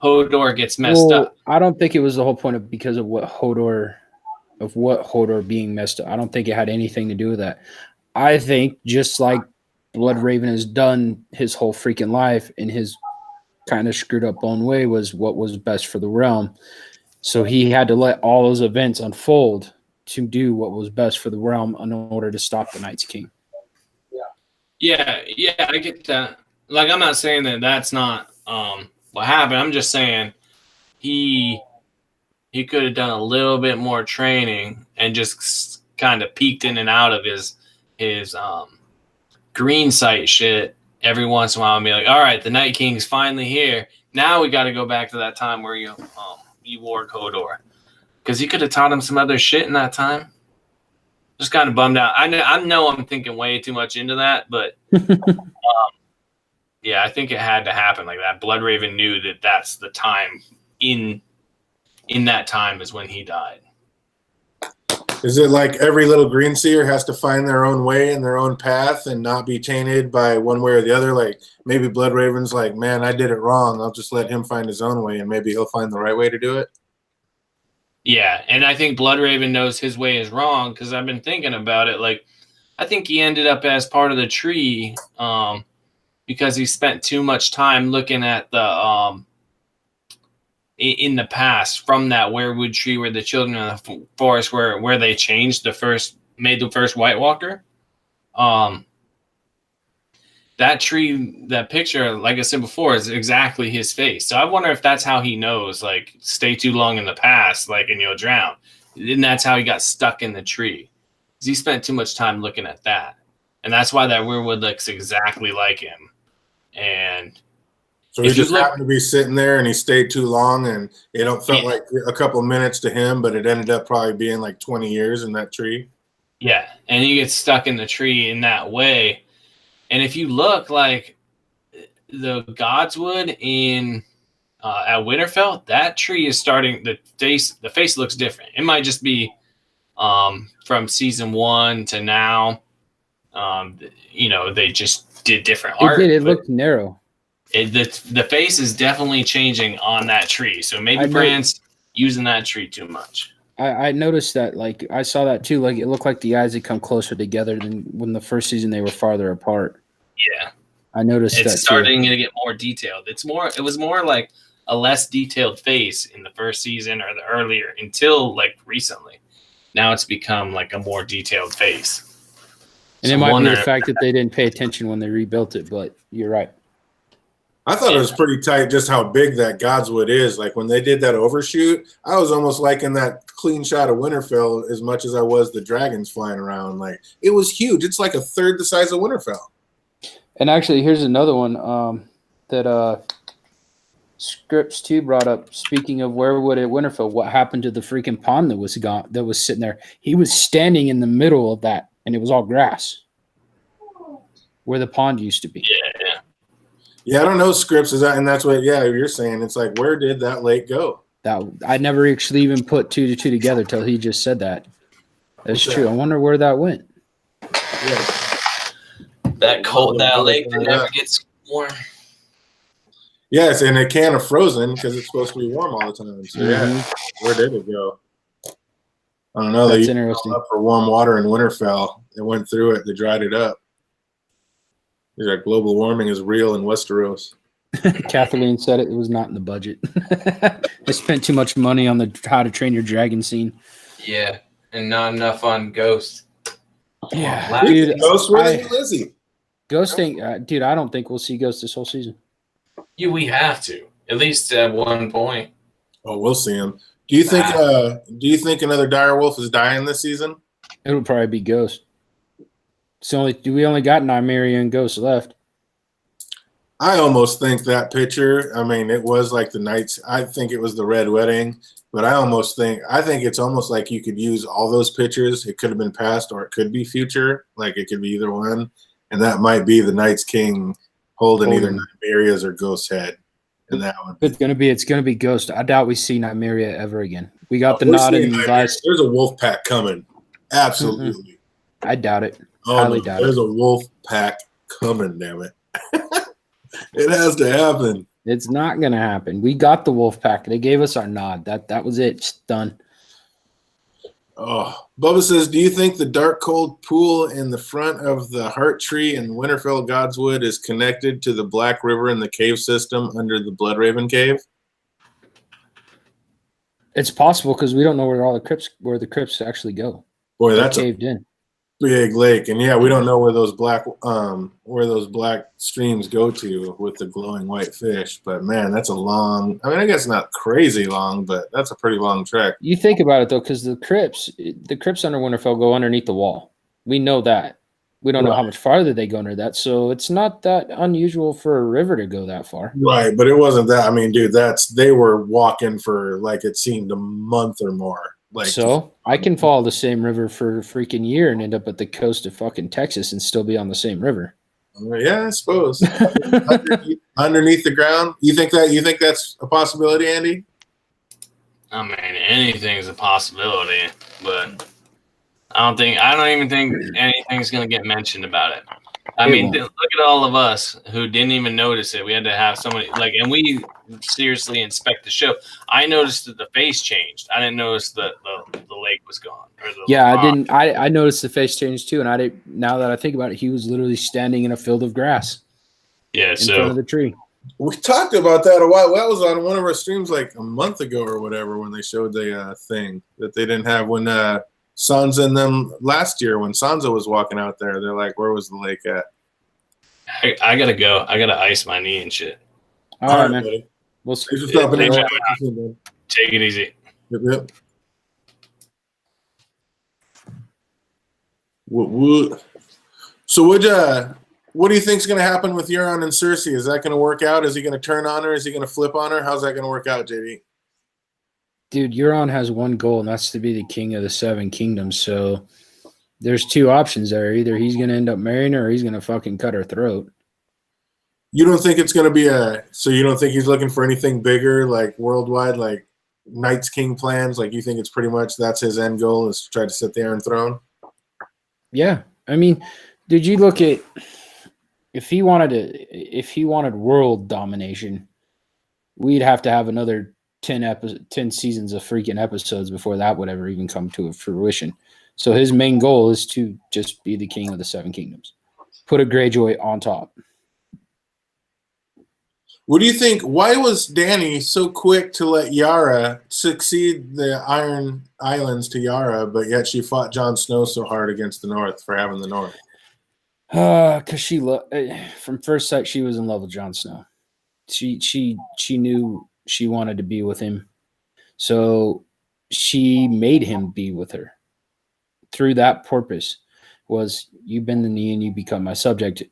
Hodor gets messed up. I don't think it was the whole point of because of what Hodor being messed up. I don't think it had anything to do with that. I think just like Bloodraven has done his whole freaking life in his kind of screwed up own way was what was best for the realm. So he had to let all those events unfold to do what was best for the realm in order to stop the Night's King. Yeah, I get that. Like, I'm not saying that that's not what happened. I'm just saying he could have done a little bit more training and just kind of peeked in and out of his green sight shit every once in a while and be like, all right, the Night King's finally here. Now we got to go back to that time where you warg Hodor. Because he could have taught him some other shit in that time. Just kind of bummed out. I know I'm thinking way too much into that, but yeah, I think it had to happen like that. Bloodraven knew that that's the time in that time is when he died. Is it like every little green seer has to find their own way and their own path and not be tainted by one way or the other? Like maybe Bloodraven's like, man, I did it wrong. I'll just let him find his own way and maybe he'll find the right way to do it. Yeah, and I think Bloodraven knows his way is wrong because I've been thinking about it. Like, I think he ended up as part of the tree because he spent too much time looking at the in the past from that weirwood tree where the children of the forest where they changed made the first White Walker. That tree, that picture, like I said before, is exactly his face. So I wonder if that's how he knows, like, stay too long in the past, like, and you'll drown. And that's how he got stuck in the tree. Because he spent too much time looking at that. And that's why that weirwood looks exactly like him. And So he just happened to be sitting there and he stayed too long, and it felt like a couple of minutes to him, but it ended up probably being like 20 years in that tree. Yeah, and he gets stuck in the tree in that way. And if you look, like the Godswood in at Winterfell, that tree is starting, the face looks different. It might just be from season 1 to now. They just did different art. It looked narrow. The face is definitely changing on that tree. So maybe Brand's using that tree too much. I noticed that, like, I saw that too. Like, it looked like the eyes had come closer together than when the first season they were farther apart. Yeah. I noticed that it's starting to get more detailed. It was more like a less detailed face in the first season or the earlier until like recently. Now it's become like a more detailed face. And it might be the fact that they didn't pay attention when they rebuilt it, but you're right. I thought it was pretty tight just how big that Godswood is. Like when they did that overshoot, I was almost liking that clean shot of Winterfell as much as I was the dragons flying around. Like it was huge. It's like a third the size of Winterfell. And actually, here's another one that Scripps 2 brought up. Speaking of Werewood at Winterfell, what happened to the freaking pond that was sitting there? He was standing in the middle of that, and it was all grass where the pond used to be. Yeah, I don't know, Scripps, and that's what you're saying. It's like, where did that lake go? That I never actually even put 2 to 2 together till he just said that. That's true. I wonder where that went. Yeah. That lake that never gets warm. Yes, and it can't have frozen because it's supposed to be warm all the time. So where did it go? I don't know. That's they interesting. Up for warm water in Winterfell. They went through it. They dried it up. He's like, global warming is real in Westeros. Kathleen said it was not in the budget. They spent too much money on the How to Train Your Dragon scene. Yeah, and not enough on Ghost. Yeah, dude. Ghost, where is he? Ghost ain't, dude. I don't think we'll see Ghost this whole season. Yeah, we have to at least at one point. Oh, we'll see him. Do you think? Do you think another direwolf is dying this season? It'll probably be Ghost. We only got Nymeria and Ghost left. I almost think that picture. I mean, it was like the Knights. I think it was the Red Wedding, but I think it's almost like you could use all those pictures. It could have been past or it could be future. Like it could be either one, and that might be the Knights King holding either Nymeria's or Ghost's head. And that one. It's gonna be Ghost. I doubt we see Nymeria ever again. We got the nod in last. There's a wolf pack coming. Absolutely. I doubt it. Highly doubt there's a wolf pack coming, damn it. It has to happen. It's not gonna happen. We got the wolf pack. They gave us our nod. That was it. It's done. Oh, Bubba says, do you think the dark cold pool in the front of the heart tree in Winterfell Godswood is connected to the Black River and the cave system under the Bloodraven Cave? It's possible because we don't know where the crypts actually go. Boy, that's caved in. Big lake, and we don't know where those black streams go to with the glowing white fish. But man, that's a long. I mean, I guess not crazy long, but that's a pretty long trek. You think about it though, because the crypts under Winterfell go underneath the wall. We know that. We don't know how much farther they go under that, so it's not that unusual for a river to go that far. Right, but it wasn't that. I mean, dude, they were walking for like it seemed a month or more. So I can follow the same river for a freaking year and end up at the coast of fucking Texas and still be on the same river. Yeah, I suppose. underneath the ground. You think that's a possibility, Andy? I mean, anything's a possibility, but I don't even think anything's gonna get mentioned about it. I mean, look at all of us who didn't even notice it. We had to have somebody and we seriously inspect the show. I noticed that the face changed. I didn't notice that the lake was gone. I didn't. I noticed the face changed too, and I didn't. Now that I think about it, he was literally standing in a field of grass. Yeah, in front of the tree. We talked about that a while. That was on one of our streams like a month ago or whatever when they showed the thing that they didn't have when Sansa and them last year when Sansa was walking out there. They're like, where was the lake at? I gotta go. I gotta ice my knee and shit. All right, man. Buddy. We'll see. Take it easy. Yep. What? So What do you think is going to happen with Euron and Cersei? Is that going to work out? Is he going to turn on her? Is he going to flip on her? How's that going to work out, JD? Dude, Euron has one goal, and that's to be the king of the Seven Kingdoms. So there's two options there. Either he's going to end up marrying her or he's going to fucking cut her throat. You don't think it's going to be so you don't think he's looking for anything bigger, like worldwide, like Night's King plans? Like you think it's pretty much that's his end goal is to try to sit the Iron Throne? Yeah. I mean, did you look at if he wanted world domination, we'd have to have another 10 seasons of freaking episodes before that would ever even come to a fruition. So his main goal is to just be the king of the Seven Kingdoms. Put a Greyjoy on top. What do you think? Why was Dany so quick to let Yara succeed the Iron Islands to Yara, but yet she fought Jon Snow so hard against the North for having the North? Because from first sight, she was in love with Jon Snow. She knew she wanted to be with him, so she made him be with her. Through that purpose, was you bend the knee and you become my subject.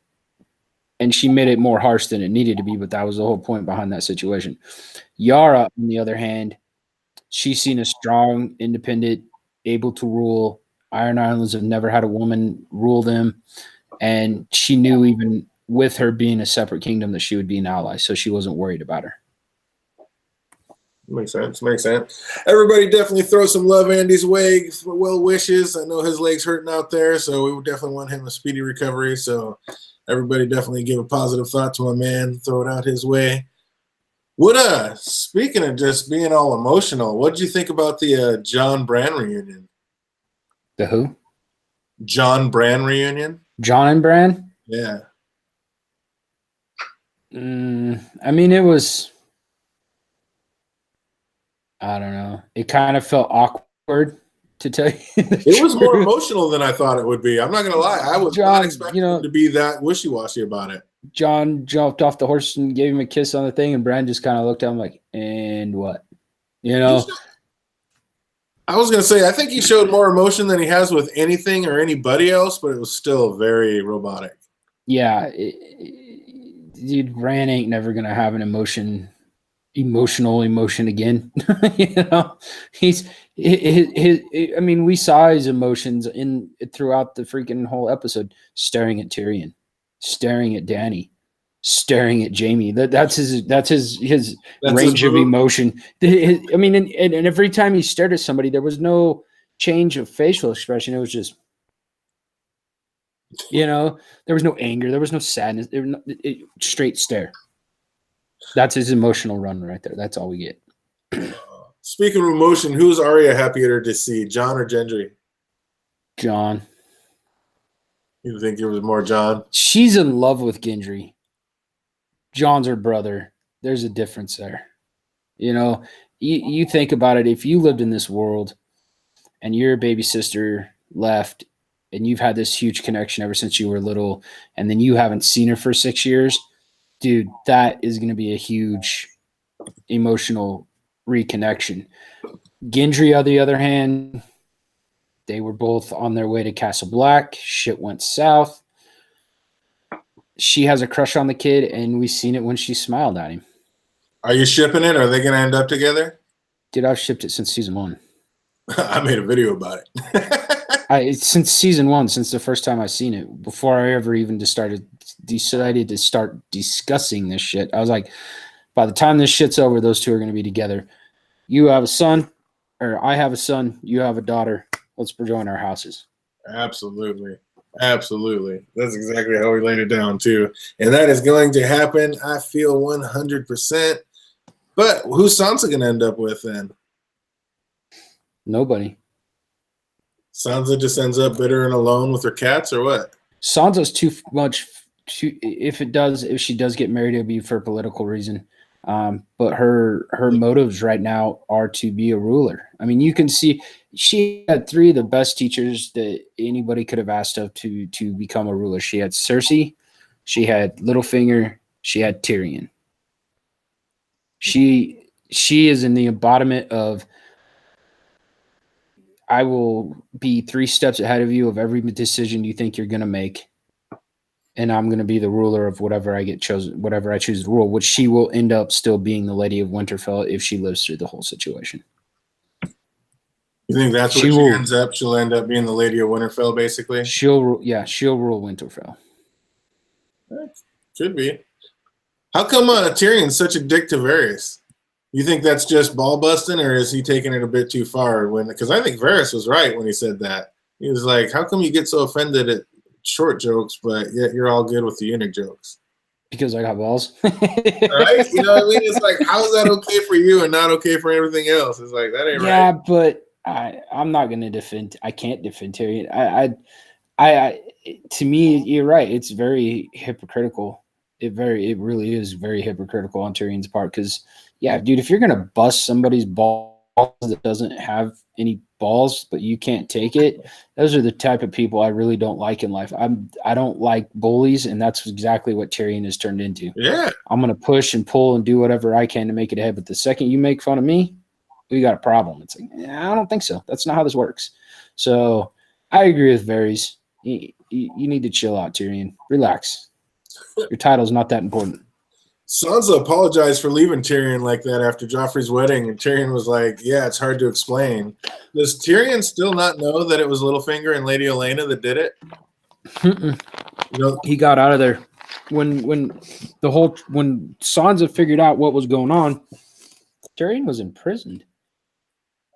And she made it more harsh than it needed to be, but that was the whole point behind that situation. Yara, on the other hand, she's seen a strong, independent, able to rule. Iron Islands have never had a woman rule them. And she knew even with her being a separate kingdom that she would be an ally, so she wasn't worried about her. Makes sense. Makes sense. Everybody definitely throw some love Andy's way. Well wishes. I know his leg's hurting out there, so we would definitely want him a speedy recovery. So everybody definitely give a positive thought to my man. Throw it out his way. What speaking of just being all emotional, what did you think about the John Bran reunion? The who? John Bran reunion. John and Bran? Yeah. I mean, it was, I don't know. It kind of felt awkward, to tell you. It was more emotional than I thought it would be. I'm not going to lie. I was not expecting him to be that wishy-washy about it. John jumped off the horse and gave him a kiss on the thing, and Bran just kind of looked at him like, and what? You know? I was going to say, I think he showed more emotion than he has with anything or anybody else, but it was still very robotic. Yeah. Dude, Bran ain't never going to have an emotional emotion again. You know? I mean, we saw his emotions throughout the freaking whole episode, staring at Tyrion, staring at Dany, staring at Jaime. That's his range of emotion. I mean, and every time he stared at somebody, there was no change of facial expression. It was just, you know, there was no anger, there was no sadness, straight stare. That's his emotional run right there. That's all we get. Speaking of emotion, who's Arya happier to see, Jon or Gendry? Jon. You think it was more Jon? She's in love with Gendry. Jon's her brother. There's a difference there. You know, you think about it. If you lived in this world and your baby sister left and you've had this huge connection ever since you were little, and then you haven't seen her for 6 years, dude, that is going to be a huge emotional reconnection. Gendry, on the other hand, they were both on their way to Castle Black. Shit went south. She has a crush on the kid, and we seen it when she smiled at him. Are you shipping it? Are they going to end up together? Dude, I've shipped it since season 1. I made a video about it. Since season 1, since the first time I seen it, before I ever even decided to start discussing this shit, I was like, by the time this shit's over, those two are going to be together. You have a son, or I have a son, you have a daughter. Let's join our houses. Absolutely. Absolutely. That's exactly how we laid it down, too. And that is going to happen, I feel, 100%. But who's Sansa going to end up with then? Nobody. Sansa just ends up bitter and alone with her cats, or what? Sansa's too much. If she does get married, it'll be for a political reason. But her motives right now are to be a ruler. I mean, you can see she had 3 of the best teachers that anybody could have asked of to become a ruler. She had Cersei, she had Littlefinger, she had Tyrion. She is in the embodiment of, I will be 3 steps ahead of you of every decision you think you're going to make. and I'm going to be the ruler of whatever I get chosen, whatever I choose to rule, which she will end up still being the Lady of Winterfell if she lives through the whole situation. You think that's what she ends up? She'll end up being the Lady of Winterfell, basically? She'll rule Winterfell. That could be. How come Tyrion's such a dick to Varys? You think that's just ball busting, or is he taking it a bit too far? Because I think Varys was right when he said that. He was like, how come you get so offended at short jokes, but yet you're all good with the eunuch jokes? Because I got balls. Right? You know what I mean? It's like, how is that okay for you and not okay for everything else? It's like, that ain't right. Yeah, but I'm not going to defend. I can't defend Tyrion. I to me, you're right. It's very hypocritical. It really is very hypocritical on Tyrion's part. Because, yeah, dude, if you're going to bust somebody's balls that doesn't have any balls, but you can't take it, those are the type of people I really don't like in life. I don't like bullies, and that's exactly what Tyrion has turned into. Yeah. I'm going to push and pull and do whatever I can to make it ahead. But the second you make fun of me, we got a problem. It's like, I don't think so. That's not how this works. So I agree with Varys. You need to chill out, Tyrion. Relax. Your title's not that important. Sansa apologized for leaving Tyrion like that after Joffrey's wedding, and Tyrion was like, yeah, it's hard to explain. Does Tyrion still not know that it was Littlefinger and Lady Olenna that did it? You know, he got out of there. When Sansa figured out what was going on, Tyrion was imprisoned.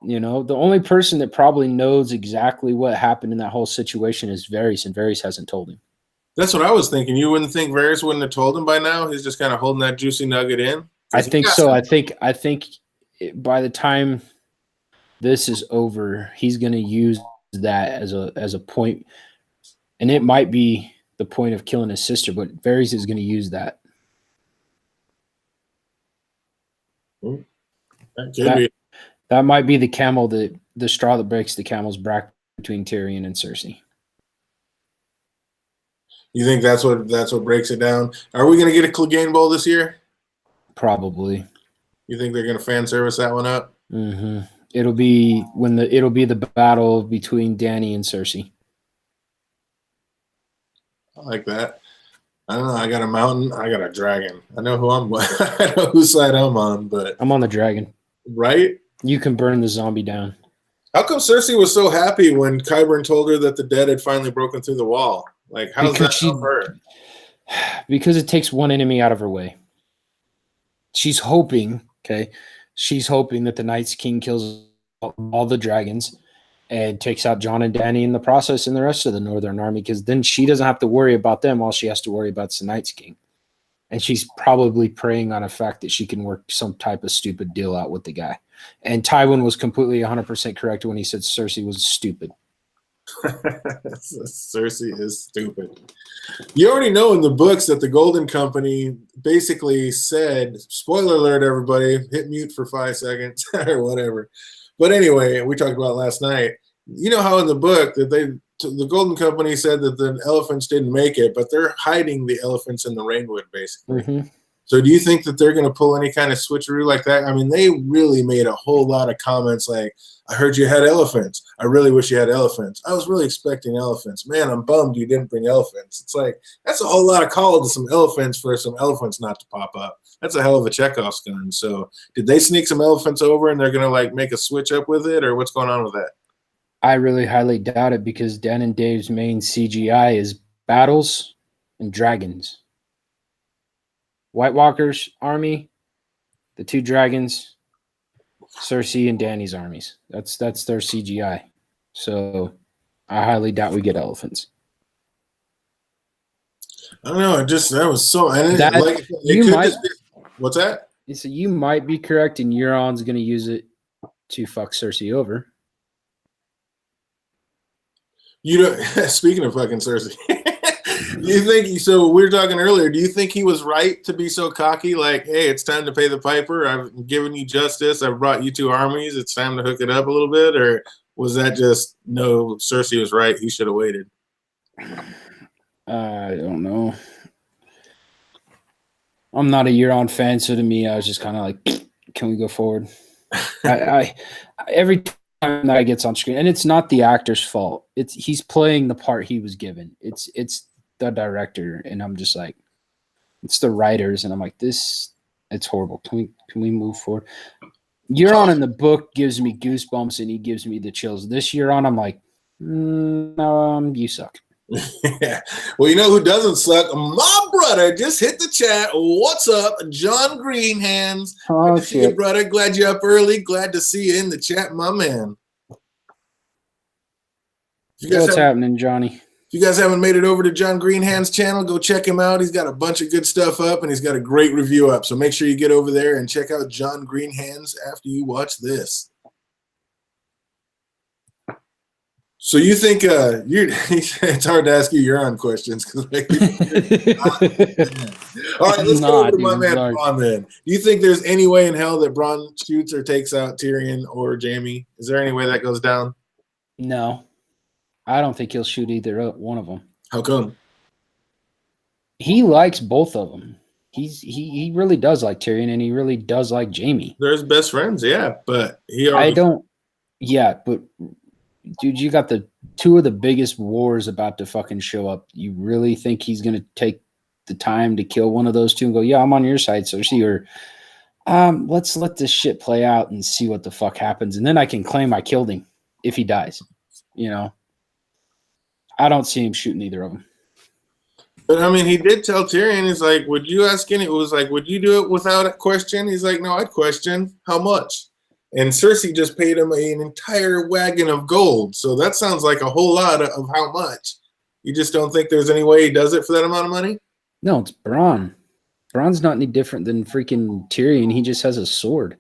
You know, the only person that probably knows exactly what happened in that whole situation is Varys, and Varys hasn't told him. That's what I was thinking. You wouldn't think Varys wouldn't have told him by now? He's just kind of holding that juicy nugget in? I think so. I think by the time this is over, he's going to use that as a point, and it might be the point of killing his sister, but Varys is going to use that. That could be. That might be the straw that breaks the camel's back between Tyrion and Cersei. You think that's what breaks it down? Are we going to get a Clegane Bowl this year? Probably. You think they're going to fan service that one up? Mm-hmm. It'll be the battle between Dany and Cersei. I like that. I don't know. I got a mountain. I got a dragon. I know who I'm. I know whose side I'm on, but I'm on the dragon. Right? You can burn the zombie down. How come Cersei was so happy when Qyburn told her that the dead had finally broken through the wall? Like, how's that help her? Because it takes one enemy out of her way. She's hoping that the Night's King kills all the dragons and takes out Jon and Dany in the process and the rest of the Northern Army, because then she doesn't have to worry about them. All she has to worry about is the Night's King. And she's probably preying on a fact that she can work some type of stupid deal out with the guy. And Tywin was completely 100% correct when he said Cersei was stupid. Cersei is stupid. You already know in the books that the Golden Company basically said, spoiler alert, everybody, hit mute for 5 seconds or whatever. But anyway, we talked about it last night. You know how in the book that the Golden Company said that the elephants didn't make it, but they're hiding the elephants in the rainwood, basically. Mm-hmm. So do you think that they're going to pull any kind of switcheroo like that? I mean, they really made a whole lot of comments like, I heard you had elephants. I really wish you had elephants. I was really expecting elephants. Man, I'm bummed you didn't bring elephants. It's like, that's a whole lot of call to some elephants for some elephants not to pop up. That's a hell of a Chekhov's gun. So did they sneak some elephants over and they're going to like make a switch up with it, or what's going on with that? I really highly doubt it, because Dan and Dave's main CGI is battles and dragons. White Walker's army, the 2 dragons, Cersei and Dany's armies. That's their CGI. So I highly doubt we get elephants. I don't know. That was so. What's that? So you might be correct, and Euron's going to use it to fuck Cersei over. You know, speaking of fucking Cersei, you think so? We were talking earlier. Do you think he was right to be so cocky? Like, hey, it's time to pay the piper. I've given you justice. I've brought you 2 armies. It's time to hook it up a little bit. Or was that just no? Cersei was right. He should have waited. I don't know. I'm not a Euron fan, so to me, I was just kind of like, can we go forward? I every time that gets on screen, and it's not the actor's fault. He's playing the part he was given. It's the director, and I'm just like, it's the writers, and I'm like, it's horrible. Can we move forward? Euron in the book gives me goosebumps, and he gives me the chills. This Euron, I'm like, you suck. Yeah. Well, you know who doesn't suck? My brother just hit the chat. What's up, John Greenhands? Oh, Good to see you, brother. Glad you're up early. Glad to see you in the chat, my man. What's happening, Johnny? If you guys haven't made it over to John Greenhand's channel, go check him out. He's got a bunch of good stuff up, and he's got a great review up. So make sure you get over there and check out John Greenhands after you watch this. So you think it's hard to ask you Euron questions. All right, let's go over to my man Bronn then. Do you think there's any way in hell that Bronn shoots or takes out Tyrion or Jaime? Is there any way that goes down? No. I don't think he'll shoot either one of them. How come? He likes both of them. He really does like Tyrion, and he really does like Jaime. They're his best friends, yeah. But but dude, you got the two of the biggest wars about to fucking show up. You really think he's gonna take the time to kill one of those two and go, yeah, I'm on your side, Cersei, or let's let this shit play out and see what the fuck happens, and then I can claim I killed him if he dies. You know, I don't see him shooting either of them. But I mean, he did tell Tyrion, he's like, would you ask any? It was like, would you do it without a question? He's like, no, I'd question. How much? And Cersei just paid him an entire wagon of gold. So that sounds like a whole lot of how much. You just don't think there's any way he does it for that amount of money? No, it's Bronn. Bronn's not any different than freaking Tyrion. He just has a sword.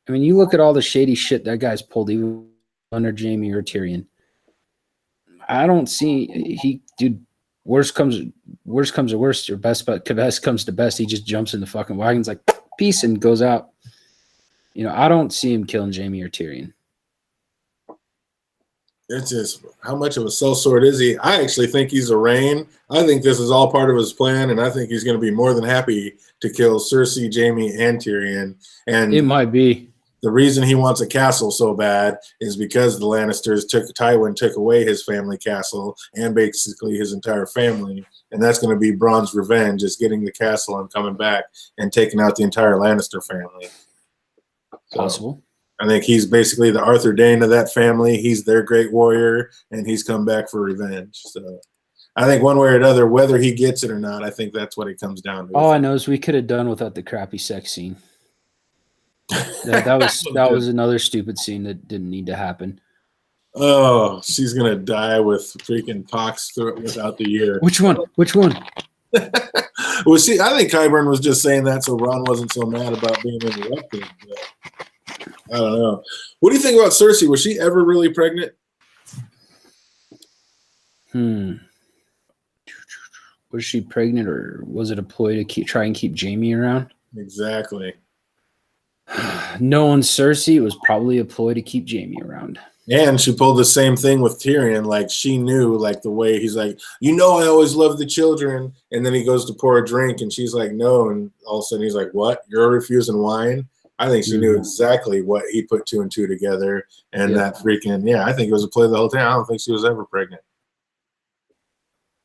I mean, you look at all the shady shit that guy's pulled, even under Jaime or Tyrion. I don't see dude. Worst comes to worst, or best comes to best. He just jumps in the fucking wagons like peace and goes out. You know, I don't see him killing Jaime or Tyrion. It's just, how much of a sellsword is he? I actually think he's a Rain. I think this is all part of his plan, and I think he's going to be more than happy to kill Cersei, Jaime, and Tyrion. And it might be. The reason he wants a castle so bad is because the Lannisters Tywin took away his family castle and basically his entire family. And that's going to be Bronn's revenge, is getting the castle and coming back and taking out the entire Lannister family. So, possible. I think he's basically the Arthur Dayne of that family. He's their great warrior, and he's come back for revenge. So I think one way or another, whether he gets it or not, I think that's what it comes down to. All I know is we could have done without the crappy sex scene. That was another stupid scene that didn't need to happen. Oh, she's gonna die with freaking pox without the year. Which one? Well, see, I think Qyburn was just saying that so Ron wasn't so mad about being interrupted. But I don't know. What do you think about Cersei? Was she ever really pregnant? Was she pregnant, or was it a ploy to try and keep Jaime around? Exactly. Knowing Cersei, it was probably a ploy to keep Jaime around. And she pulled the same thing with Tyrion. Like, she knew, like, the way he's like, you know, I always love the children. And then he goes to pour a drink, and she's like, no. And all of a sudden he's like, what? You're refusing wine? I think she knew exactly what he put two and two together. And that freaking, I think it was a play the whole time. I don't think she was ever pregnant.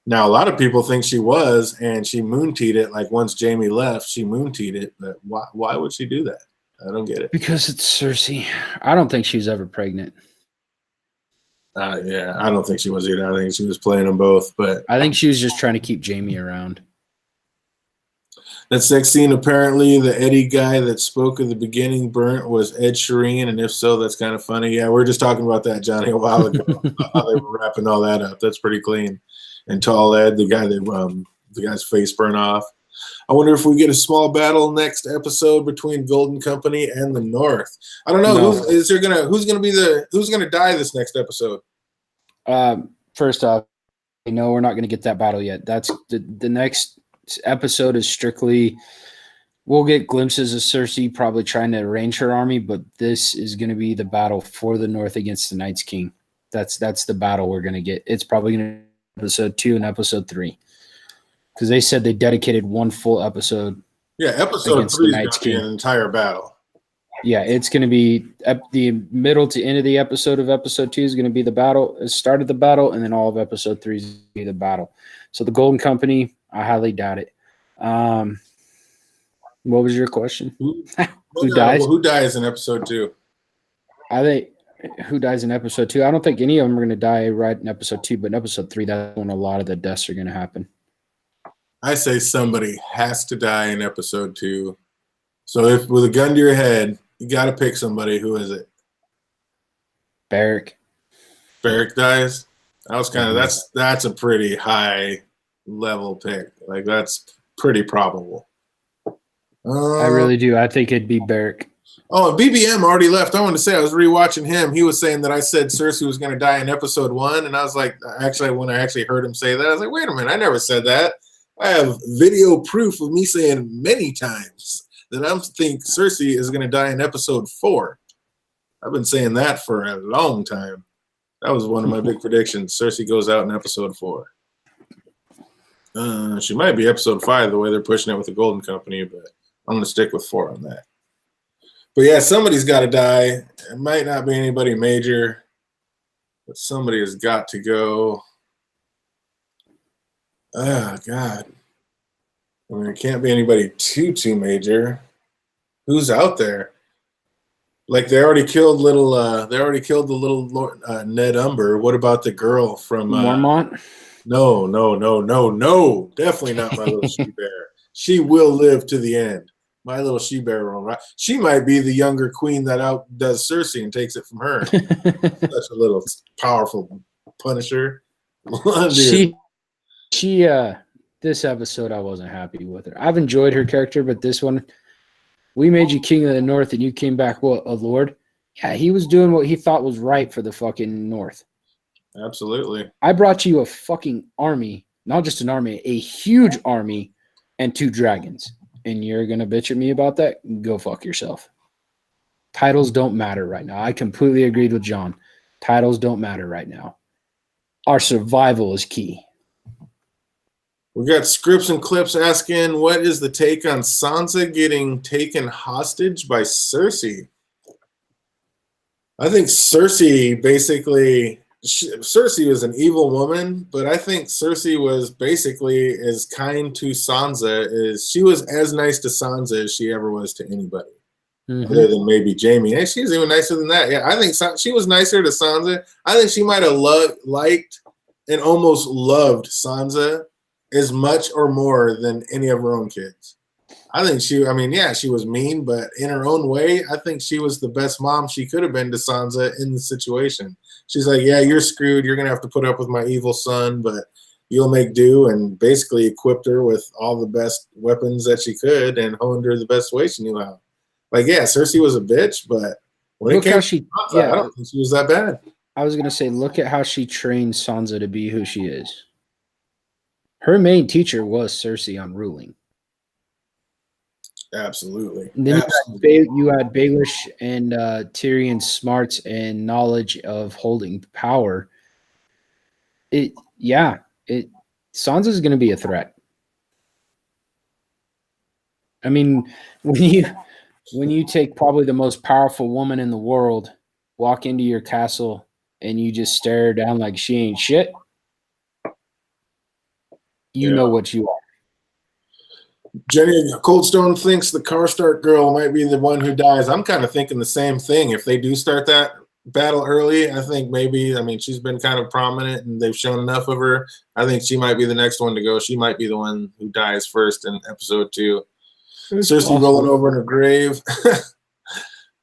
Now, a lot of people think she was, and she moon-teed it. Like, once Jaime left, she moon-teed it. But why would she do that? I don't get it. Because it's Cersei. I don't think she was ever pregnant. I don't think she was either. I think she was playing them both. But I think she was just trying to keep Jaime around. That sex scene, apparently, the Eddie guy that spoke at the beginning burnt was Ed Sheeran, and if so, that's kind of funny. Yeah, we were just talking about that, Johnny, a while ago. How they were wrapping all that up. That's pretty clean. And Tall Ed, the guy that the guy's face burnt off. I wonder if we get a small battle next episode between Golden Company and the North. I don't know. Who's gonna die this next episode? First off, we're not gonna get that battle yet. That's the next episode is strictly, we'll get glimpses of Cersei probably trying to arrange her army, but this is gonna be the battle for the North against the Night's King. That's the battle we're gonna get. It's probably gonna be episode 2 and episode 3. Because they said they dedicated one full episode. Yeah, episode 3 is going to be an entire battle. Yeah, it's going to be the middle to end of the episode of episode 2 is going to be the battle, start of the battle, and then all of episode 3 is going to be the battle. So the Golden Company, I highly doubt it. What was your question? Who dies? Well, who dies in episode 2? I think who dies in episode 2? I don't think any of them are going to die right in episode 2, but in episode 3, that's when a lot of the deaths are going to happen. I say somebody has to die in episode 2. So if with a gun to your head, you got to pick somebody. Who is it? Barrick. Barrick dies. That was kind of that's a pretty high level pick. Like that's pretty probable. I really do. I think it'd be Barrick. Oh, BBM already left. I wanted to say I was rewatching him. He was saying that I said Cersei was going to die in episode 1, and I was like, actually, when I actually heard him say that, I was like, wait a minute, I never said that. I have video proof of me saying many times that I think Cersei is going to die in episode 4. I've been saying that for a long time. That was one of my big predictions. Cersei goes out in episode 4. She might be episode 5 the way they're pushing it with the Golden Company, but I'm going to stick with 4 on that. But yeah, somebody's got to die. It might not be anybody major, but somebody has got to go. Oh, God. I mean, it can't be anybody too major. Who's out there? Like they already killed the little Ned Umber. What about the girl from Mormont? No. Definitely not my little she-bear. She will live to the end. My little she-bear will right. She might be the younger queen that outdoes Cersei and takes it from her. Such a little powerful Punisher. She this episode I wasn't happy with her. I've enjoyed her character, but this one, we made you king of the North and you came back a lord. Yeah, he was doing what he thought was right for the fucking North. Absolutely. I brought you a fucking army, not just an army, a huge army and 2 dragons. And you're going to bitch at me about that? Go fuck yourself. Titles don't matter right now. I completely agreed with John. Titles don't matter right now. Our survival is key. We got Scripts and Clips asking, what is the take on Sansa getting taken hostage by Cersei? I think Cersei basically, Cersei was an evil woman, but I think Cersei was basically as kind to Sansa as she was as nice to Sansa as she ever was to anybody, other than maybe Jaime. Hey, she's even nicer than that. Yeah, I think she was nicer to Sansa. I think she might have liked and almost loved Sansa as much or more than any of her own kids. I think she was mean, but in her own way, I think she was the best mom she could have been to Sansa in the situation. She's like, yeah, you're screwed. You're going to have to put up with my evil son, but you'll make do, and basically equipped her with all the best weapons that she could and honed her the best way she knew how. Like, yeah, Cersei was a bitch, but when it came to Sansa, I don't think she was that bad. I was going to say, look at how she trained Sansa to be who she is. Her main teacher was Cersei on ruling. Absolutely. And then you had Baelish and Tyrion's smarts and knowledge of holding power. Sansa's going to be a threat. I mean, when you take probably the most powerful woman in the world, walk into your castle, and you just stare her down like she ain't shit, you know what you are. Jenny Coldstone thinks the Karstark girl might be the one who dies. I'm kind of thinking the same thing. If they do start that battle early, I think maybe, she's been kind of prominent and they've shown enough of her. I think she might be the next one to go. She might be the one who dies first in episode 2. Cersei rolling over in her grave.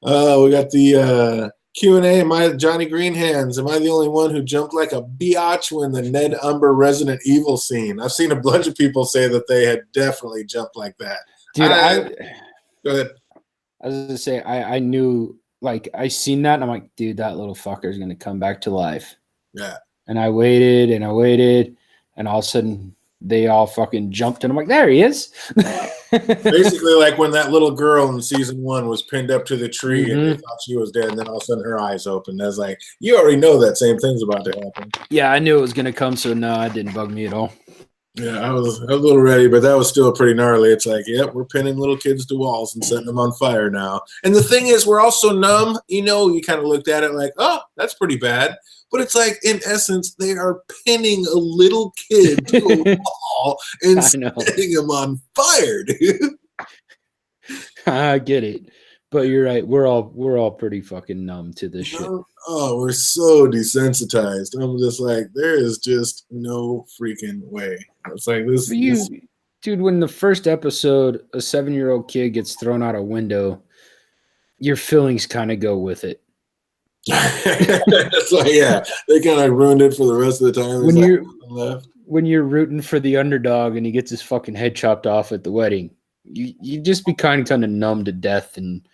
We got the Q&A. Johnny Greenhands. Am I the only one who jumped like a biatch when the Ned Umber Resident Evil scene? I've seen a bunch of people say that they had definitely jumped like that. Dude, go ahead. I was going to say, I knew, like, I seen that, and I'm like, dude, that little fucker is going to come back to life. Yeah. And I waited, and all of a sudden, they all fucking jumped, and I'm like, there he is. Basically, like when that little girl in season 1 was pinned up to the tree and they thought she was dead, and then all of a sudden her eyes opened. I was like, you already know that same thing's about to happen. Yeah, I knew it was going to come, so no, it didn't bug me at all. Yeah, I was a little ready, but that was still pretty gnarly. It's like, yep, we're pinning little kids to walls and setting them on fire now. And the thing is, we're also numb. You know, you kind of looked at it like, oh, that's pretty bad. But it's like, in essence, they are pinning a little kid to a wall and setting him on fire, dude. I get it. But you're right. We're all pretty fucking numb to this shit. Oh, we're so desensitized. I'm just like, there is just no freaking way. It's like this. Dude, when the first episode, a 7-year-old kid gets thrown out a window, your feelings kind of go with it. It's like, yeah, they kind of ruined it for the rest of the time. When you're rooting for the underdog and he gets his fucking head chopped off at the wedding, you just be kind of numb to death and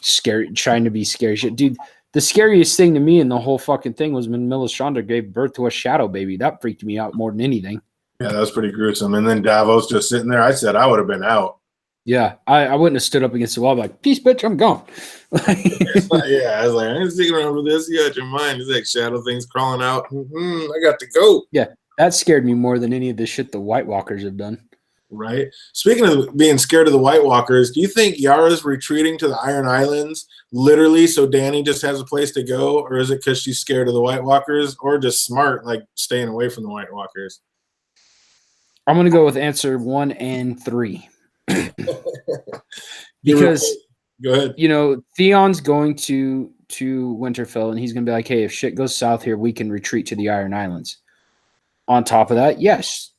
scary, trying to be scary shit. Dude, the scariest thing to me in the whole fucking thing was when Melisandre gave birth to a shadow baby. That freaked me out more than anything. Yeah, that was pretty gruesome. And then Davos just sitting there. I said I would have been out. Yeah, I wouldn't have stood up against the wall like, peace, bitch, I'm gone. Yeah, I was like, I ain't sticking around for this. You got your mind. It's like shadow things crawling out. I got to go. Yeah, that scared me more than any of the shit the White Walkers have done. Right. Speaking of being scared of the White Walkers, do you think Yara's retreating to the Iron Islands literally so Dany just has a place to go, or is it because she's scared of the White Walkers, or just smart, like staying away from the White Walkers? I'm going to go with answer 1 and 3. Because, go ahead. You know, Theon's going to Winterfell, and he's going to be like, hey, if shit goes south here, we can retreat to the Iron Islands. On top of that, yes,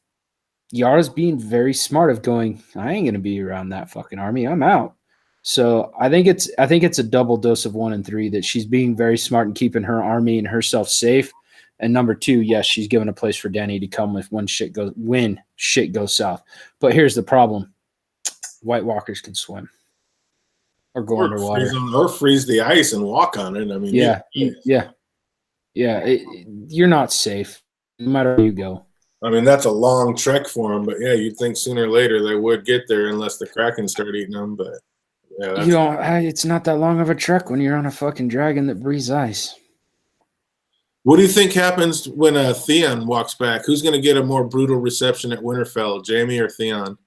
Yara's being very smart of going, I ain't going to be around that fucking army. I'm out. So I think it's a double dose of 1 and 3 that she's being very smart and keeping her army and herself safe. And number 2, yes, she's given a place for Dany to come when shit goes south. But here's the problem. White Walkers can swim or go underwater. Or freeze the ice and walk on it. I mean, yeah. You're not safe no matter where you go. I mean, that's a long trek for them, but yeah, you'd think sooner or later they would get there unless the Kraken start eating them. But yeah, it's not that long of a trek when you're on a fucking dragon that breathes ice. What do you think happens when Theon walks back? Who's going to get a more brutal reception at Winterfell, Jaime or Theon?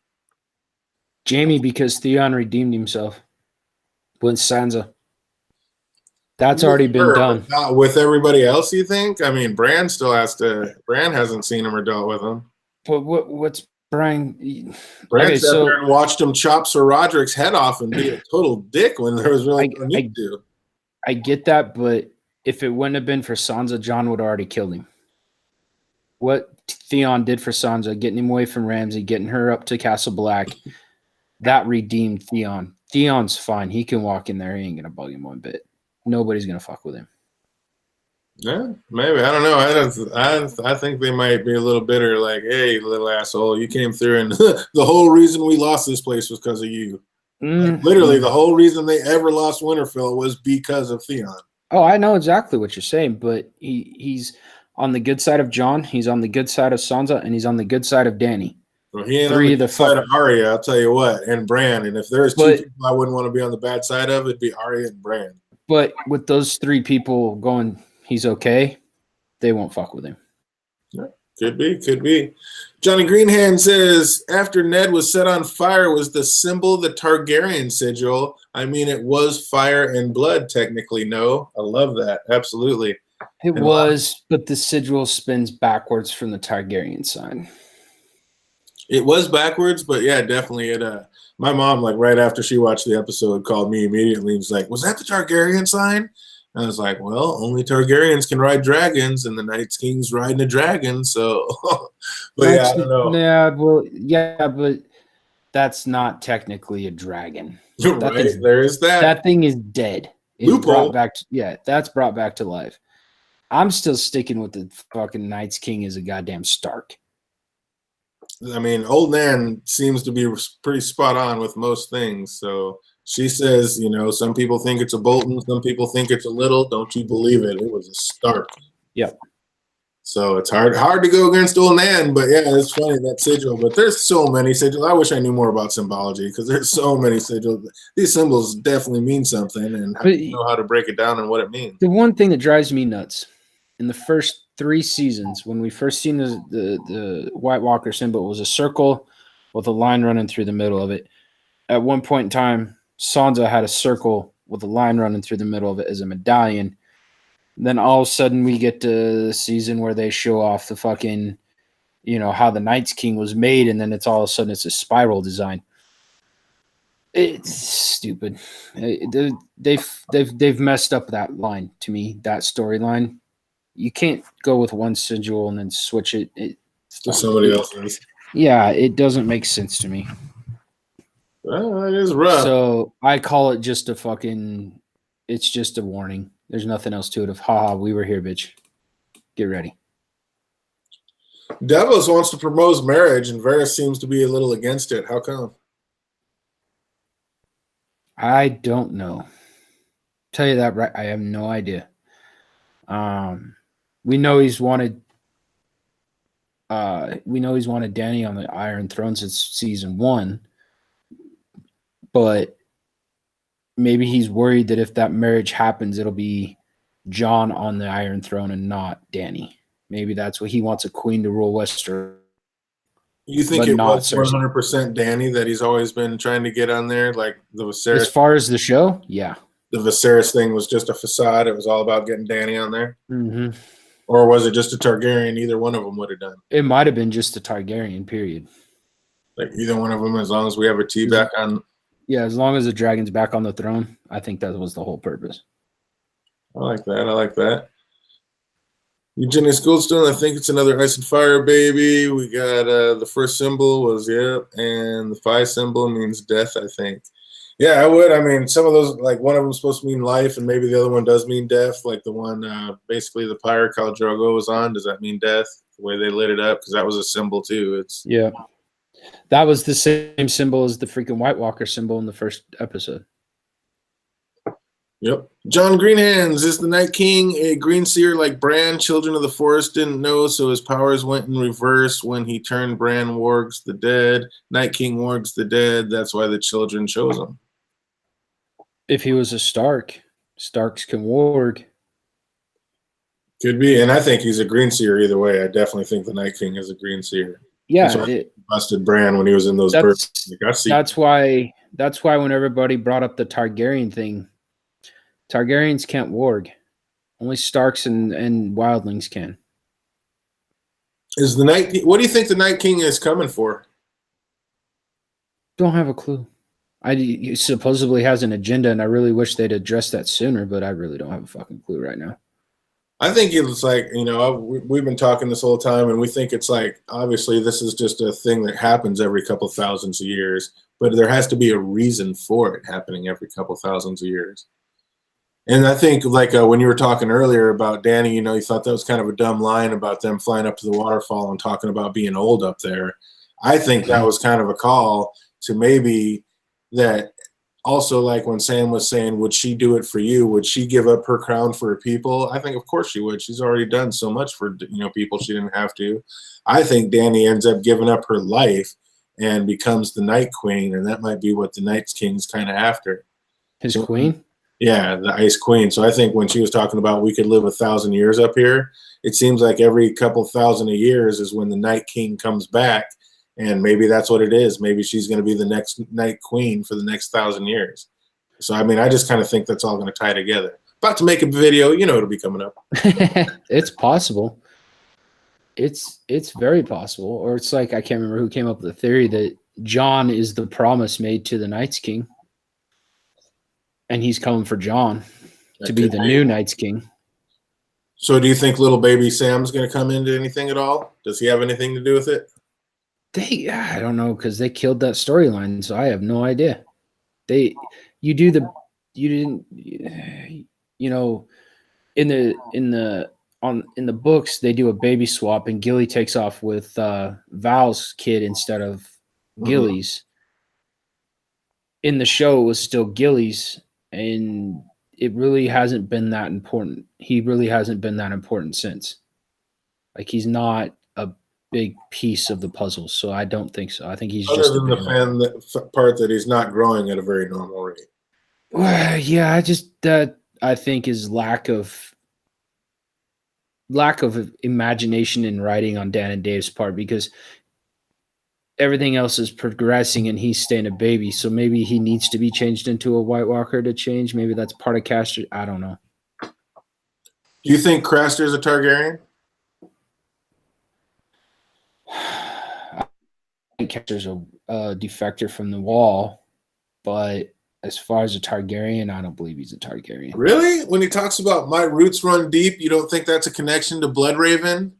Jaime, because Theon redeemed himself with Sansa. That's already been done. Not with everybody else, you think? I mean, Bran still has to. Bran hasn't seen him or dealt with him. But what's Bran? Bran sat there and watched him chop Sir Roderick's head off and be a total dick when there was really no need to. I get that, but if it wouldn't have been for Sansa, Jon would have already killed him. What Theon did for Sansa, getting him away from Ramsay, getting her up to Castle Black, that redeemed Theon. Theon's fine. He can walk in there. He ain't going to bug him one bit. Nobody's going to fuck with him. Yeah, maybe. I don't know. I think they might be a little bitter, like, hey, little asshole, you came through, and the whole reason we lost this place was because of you. Like, literally, the whole reason they ever lost Winterfell was because of Theon. Oh, I know exactly what you're saying, but he's on the good side of Jon, he's on the good side of Sansa, and he's on the good side of Dany. Well, he ain't on the good side of Arya, I'll tell you what, and Bran. And if there's two people I wouldn't want to be on the bad side of, it'd be Arya and Bran. But with those 3 people going, he's okay, they won't fuck with him. Yeah, could be. Johnny Greenhand says, after Ned was set on fire, was the symbol the Targaryen sigil? I mean, it was fire and blood, technically. No, I love that. Absolutely. It was, but the sigil spins backwards from the Targaryen side. It was backwards, but yeah, definitely. My mom, like right after she watched the episode, called me immediately and was like, was that the Targaryen sign? And I was like, well, only Targaryens can ride dragons, and the Night King's riding a dragon, so. But yeah, I don't know. Yeah, but that's not technically a dragon. Right, there is that. That thing is dead. Loophole. That's brought back to life. I'm still sticking with the fucking Night's King as a goddamn Stark. I mean, old Nan seems to be pretty spot on with most things. So she says, some people think it's a Bolton, some people think it's a Little. Don't you believe it? It was a Stark. Yep. So it's hard to go against old Nan, but yeah, it's funny, that sigil. But there's so many sigils. I wish I knew more about symbology because there's so many sigils. These symbols definitely mean something, and I don't know how to break it down and what it means. The one thing that drives me nuts in the first 3 seasons, when we first seen the White Walker symbol, it was a circle with a line running through the middle of it. At one point in time, Sansa had a circle with a line running through the middle of it as a medallion. Then all of a sudden we get to the season where they show off the fucking, how the Night's King was made, and then it's all of a sudden it's a spiral design. It's stupid. They've messed up that line to me, that storyline. You can't go with one sigil and then switch it to somebody else's. Yeah, it doesn't make sense to me. Well, it is rough. So I call it just it's just a warning. There's nothing else to it of, haha, we were here, bitch. Get ready. Devos wants to propose marriage, and Varys seems to be a little against it. How come? I don't know. Tell you that right. I have no idea. We know he's wanted Dany on the Iron Throne since season 1. But maybe he's worried that if that marriage happens, it'll be Jon on the Iron Throne and not Dany. Maybe that's what he wants, a queen to rule Westeros. You think it was 100% Dany that he's always been trying to get on there? Like the Viserys? As far as the show, yeah. The Viserys thing was just a facade. It was all about getting Dany on there? Mm-hmm. Or was it just a Targaryen? Either one of them would have done. It might have been just a Targaryen, period. Like either one of them, as long as we have a T back on. Yeah, as long as the dragon's back on the throne, I think that was the whole purpose. I like that. Eugenia Schoolstone, I think it's another Ice and Fire baby. We got the first symbol was, and the 5 symbol means death, I think. Yeah, I would. I mean, some of those, like one of them is supposed to mean life, and maybe the other one does mean death. Like the one, basically the pyre Khal Drogo was on. Does that mean death? The way they lit it up, because that was a symbol too. Yeah. That was the same symbol as the freaking White Walker symbol in the first episode. Yep. John Greenhands, is the Night King a green seer like Bran? Children of the Forest didn't know, so his powers went in reverse when he turned Bran wargs the dead. Night King wargs the dead. That's why the children chose him. If he was a Stark, Starks can warg. Could be, and I think he's a green seer either way. I definitely think the Night King is a green seer. Yeah, it busted Bran when he was in those birds. That's why when everybody brought up the Targaryen thing, Targaryens can't warg. Only Starks and wildlings can. Is the Night? What do you think the Night King is coming for? Don't have a clue. He supposedly has an agenda, and I really wish they'd addressed that sooner, but I really don't have a fucking clue right now. I think it's like, we've been talking this whole time, and we think it's like, obviously this is just a thing that happens every couple thousands of years, but there has to be a reason for it happening every couple thousands of years. And I think, like, when you were talking earlier about Dany, you thought that was kind of a dumb line about them flying up to the waterfall and talking about being old up there. I think that was kind of a call to maybe that also, like when Sam was saying, would she do it for you? Would she give up her crown for her people? I think, of course, she would. She's already done so much for, people she didn't have to. I think Dany ends up giving up her life and becomes the Night Queen, and that might be what the Night King's kind of after. His queen? Yeah, the Ice Queen. So I think when she was talking about we could live 1,000 years up here, it seems like every couple thousand of years is when the Night King comes back, and maybe that's what it is. Maybe she's going to be the next Night Queen for the next 1,000 years. So, I mean, I just kind of think that's all going to tie together. About to make a video, it'll be coming up. It's possible. It's very possible. Or it's like, I can't remember who came up with the theory that Jon is the promise made to the Night's King. And he's coming for Jon to be the new Night's King. So do you think little baby Sam's going to come into anything at all? Does he have anything to do with it? I don't know, because they killed that storyline, so I have no idea. In the books they do a baby swap, and Gilly takes off with Val's kid instead of Gilly's. In the show, it was still Gilly's, and it really hasn't been that important. He really hasn't been that important since. Like, he's not a big piece of the puzzle, so I don't think so. I think he's other than the part that he's not growing at a very normal rate. Well, yeah, I think his lack of lack of imagination in writing on Dan and Dave's part, because everything else is progressing and he's staying a baby. So maybe he needs to be changed into a White Walker to change. Maybe that's part of Caster. I don't know. Do you think Craster's a Targaryen? I think Caster's a defector from the wall, but as far as a Targaryen, I don't believe he's a Targaryen. Really? When he talks about my roots run deep, you don't think that's a connection to Bloodraven?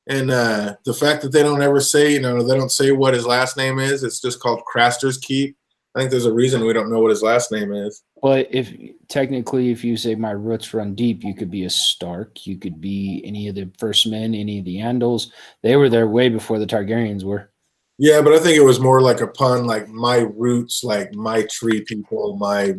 And the fact that they don't ever say, they don't say what his last name is. It's just called Craster's Keep. I think there's a reason we don't know what his last name is. But if you say my roots run deep, you could be a Stark. You could be any of the First Men, any of the Andals. They were there way before the Targaryens were. Yeah, but I think it was more like a pun, like my roots, like my tree people, my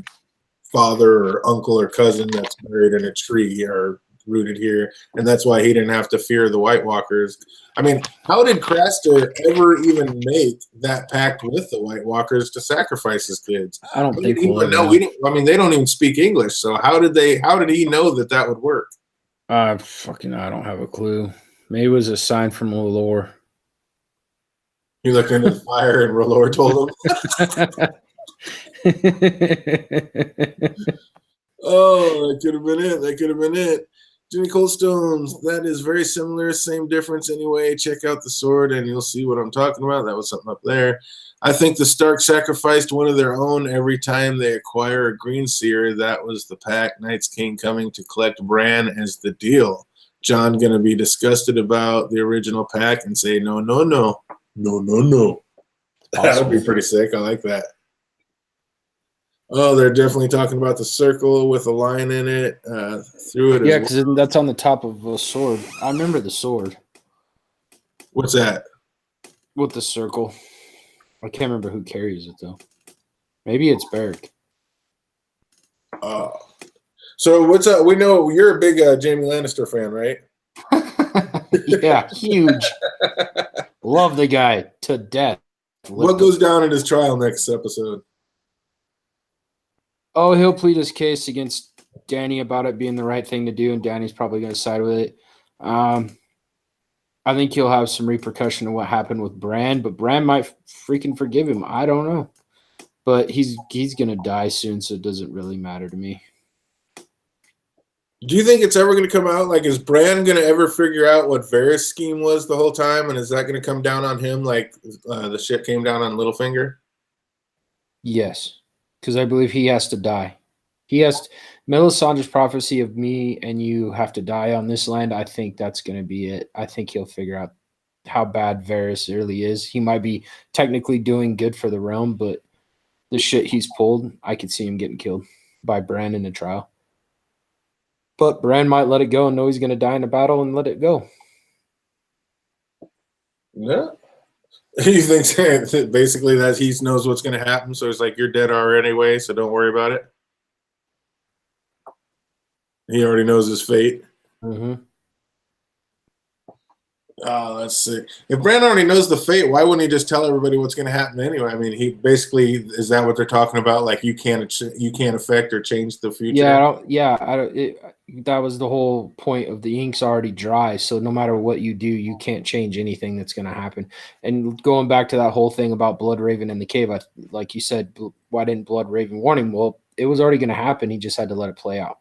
father or uncle or cousin that's buried in a tree are rooted here. And that's why he didn't have to fear the White Walkers. I mean, how did Craster ever even make that pact with the White Walkers to sacrifice his kids? I don't think we'll know. They don't even speak English. So how did he know that would work? I don't have a clue. Maybe it was a sign from R'hllor. He looked into the fire and R'hllor told him. Oh, that could have been it. Jimmy Coldstones, that is very similar, same difference anyway. Check out the sword and you'll see what I'm talking about. That was something up there. I think the Stark sacrificed one of their own every time they acquire a green seer. That was the pack. Night's King coming to collect Bran as the deal. John going to be disgusted about the original pack and say, no. That would be pretty sick. I like that. Oh, they're definitely talking about the circle with a line in it. Through it. Yeah, because that's on the top of a sword. I remember the sword. What's that? With the circle. I can't remember who carries it, though. Maybe it's Beric. So what's up? We know you're a big Jaime Lannister fan, right? Yeah, huge. Love the guy to death. What goes down in his trial next episode? Oh, he'll plead his case against Danny about it being the right thing to do, and Danny's probably going to side with it. I think he'll have some repercussion of what happened with Bran, but Bran might freaking forgive him. I don't know. But he's going to die soon, so it doesn't really matter to me. Do you think it's ever going to come out? Like, is Bran going to ever figure out what Varys' scheme was the whole time, and is that going to come down on him like the shit came down on Littlefinger? Yes. Because I believe he has to die. Melisandre's prophecy of me and you have to die on this land, I think that's going to be it. I think he'll figure out how bad Varys really is. He might be technically doing good for the realm, but the shit he's pulled, I could see him getting killed by Bran in a trial. But Bran might let it go and know he's going to die in a battle and let it go. Yeah. You think basically that he knows what's going to happen, so it's like you're dead already anyway, so don't worry about it. He already knows his fate. Mm-hmm. Oh, that's sick. If Bran already knows the fate, why wouldn't he just tell everybody what's going to happen anyway? I mean, he basically, is that what they're talking about? Like you can't affect or change the future. That was the whole point of the ink's already dry. So no matter what you do, you can't change anything that's going to happen. And going back to that whole thing about Bloodraven in the cave, like you said, why didn't Bloodraven warn him? Well, it was already going to happen. He just had to let it play out.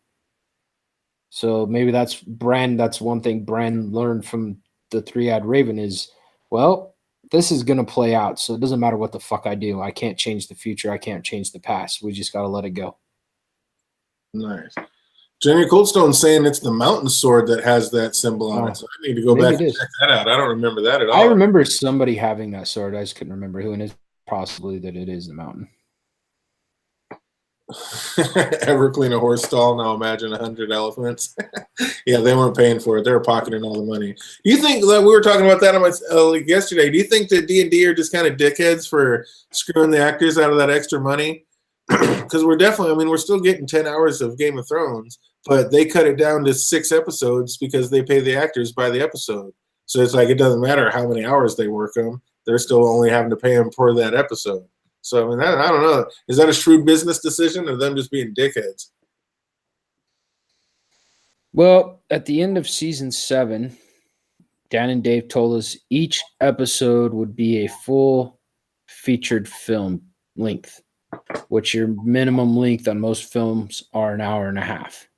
So maybe that's Bran. That's one thing Bran learned from the three-eyed raven is, well, this is going to play out. So it doesn't matter what the fuck I do. I can't change the future. I can't change the past. We just got to let it go. Nice. Jenny Coldstone saying it's the mountain sword that has that symbol on it. So I need to go back and check that out. I don't remember that at all. I remember somebody having that sword. I just couldn't remember who, and it's possibly that it is the mountain. Ever clean a horse stall? Now imagine 100 elephants. Yeah, they weren't paying for it. They were pocketing all the money. Do you think that we were talking about that yesterday? Do you think that D&D are just kind of dickheads for screwing the actors out of that extra money? Because we're still getting 10 hours of Game of Thrones, but they cut it down to 6 episodes because they pay the actors by the episode. So it's like it doesn't matter how many hours they work them. They're still only having to pay them per that episode. So, I mean, I don't know. Is that a shrewd business decision or them just being dickheads? Well, at the end of season 7, Dan and Dave told us each episode would be a full featured film length, which your minimum length on most films are an hour and a half.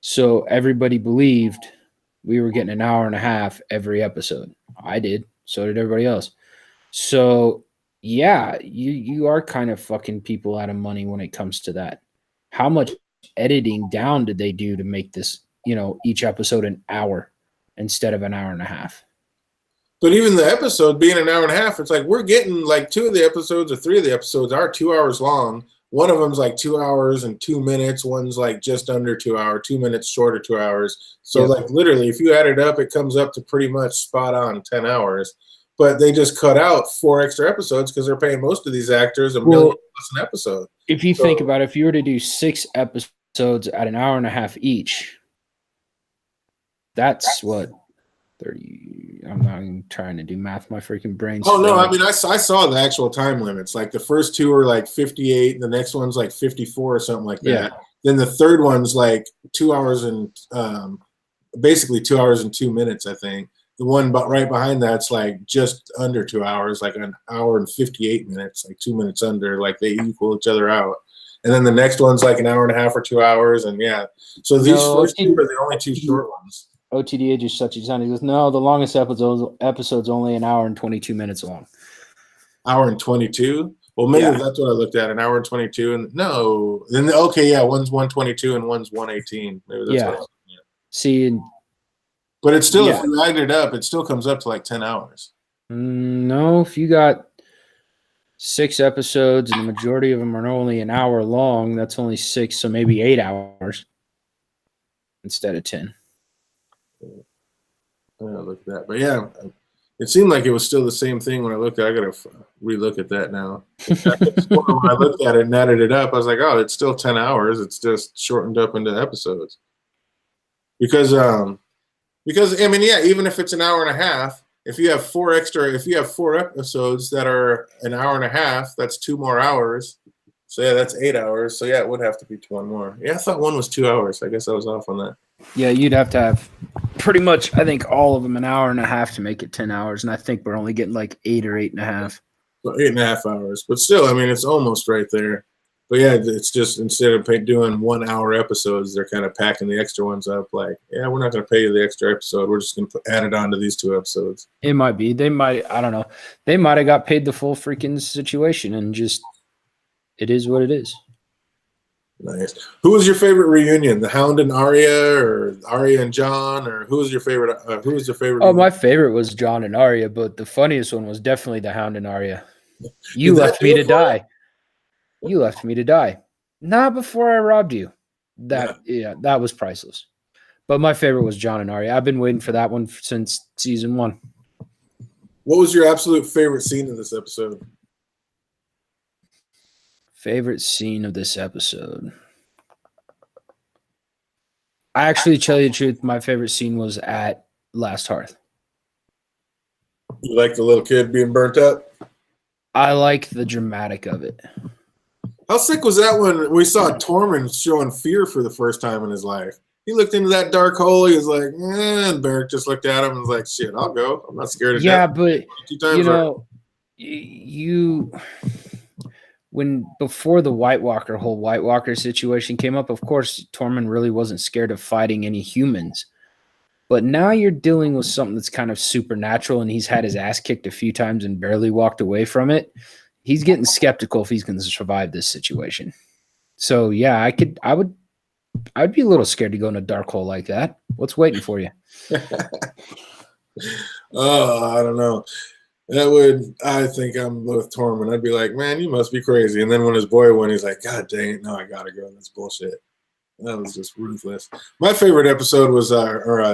So everybody believed we were getting an hour and a half every episode. I did. So did everybody else. So yeah, you are kind of fucking people out of money when it comes to that. How much editing down did they do to make this, each episode an hour instead of an hour and a half? But even the episode being an hour and a half, it's like we're getting like 2 of the episodes or 3 of the episodes are 2 hours long. One of them's like 2 hours and 2 minutes. One's like just under 2 hours, 2 minutes short of 2 hours. So Yep. like literally, if you add it up, it comes up to pretty much spot on 10 hours. But they just cut out 4 extra episodes because they're paying most of these actors $1 million plus an episode. If you think about it, if you were to do 6 episodes at an hour and a half each, that's what 30. I'm not even trying to do math. My freaking brain's. Oh no! I mean, I saw the actual time limits. Like the first 2 are like 58, and the next one's like 54 or something like that. Yeah. Then the third one's like 2 hours and basically 2 hours and 2 minutes, I think. The one but right behind that's like just under 2 hours, like an hour and 58 minutes, like 2 minutes under. Like they equal each other out. And then the next one's like an hour and a half or 2 hours, and yeah. So these first 2 are the only 2 short ones. OTDA just shut you down. He goes, no, the longest episode's only an hour and 22 minutes long. Hour and 22? Well, maybe that's what I looked at, an hour and 22. And no, then okay, yeah, one's 122 and one's 118. Maybe that's what See, but it's still, if you add it up, it still comes up to like 10 hours. No, if you got 6 episodes and the majority of them are only an hour long, that's only 6, so maybe 8 hours instead of 10. Look at that. But yeah, it seemed like it was still the same thing when I looked at it. I got to relook at that now. When I looked at it and added it up, I was like, oh, it's still 10 hours. It's just shortened up into episodes. Because I mean, yeah, even if it's an hour and a half, if you have 4 episodes that are an hour and a half, that's 2 more hours. So yeah, that's 8 hours. So yeah, it would have to be 1 more. Yeah, I thought one was 2 hours. I guess I was off on that. Yeah, you'd have to have pretty much, I think, all of them an hour and a half to make it 10 hours. And I think we're only getting like 8 or 8.5. Well, 8.5 hours. But still, I mean, it's almost right there. But yeah, it's just instead of doing 1 hour episodes, they're kind of packing the extra ones up. Like, yeah, we're not going to pay you the extra episode. We're just going to add it on to these 2 episodes. It might be. They might, I don't know. They might have got paid the full freaking situation and just, it is what it is. Nice. Who was your favorite reunion? The Hound and Arya, or Arya and John, or who was your favorite? Who was your favorite? Oh, my favorite was John and Arya, but the funniest one was definitely the Hound and Arya. You left me to die. You left me to die. Not before I robbed you. That was priceless. But my favorite was John and Arya. I've been waiting for that one since season 1. What was your absolute favorite scene in this episode? Favorite scene of this episode. I actually tell you the truth, my favorite scene was at Last Hearth. You like the little kid being burnt up? I like the dramatic of it. How sick was that when we saw Tormund showing fear for the first time in his life? He looked into that dark hole. He was like, and Beric just looked at him and was like, shit, I'll go. I'm not scared of death. Yeah, but, when before the whole White Walker situation came up, of course, Tormund really wasn't scared of fighting any humans. But now you're dealing with something that's kind of supernatural, and he's had his ass kicked a few times and barely walked away from it. He's getting skeptical if he's going to survive this situation. So yeah, I'd be a little scared to go in a dark hole like that. What's waiting for you? Oh, I don't know. I think I'm with Tormund. I'd be like, man, you must be crazy. And then when his boy went, he's like, God dang it, no, I gotta go. That's bullshit. That was just ruthless. My favorite episode was,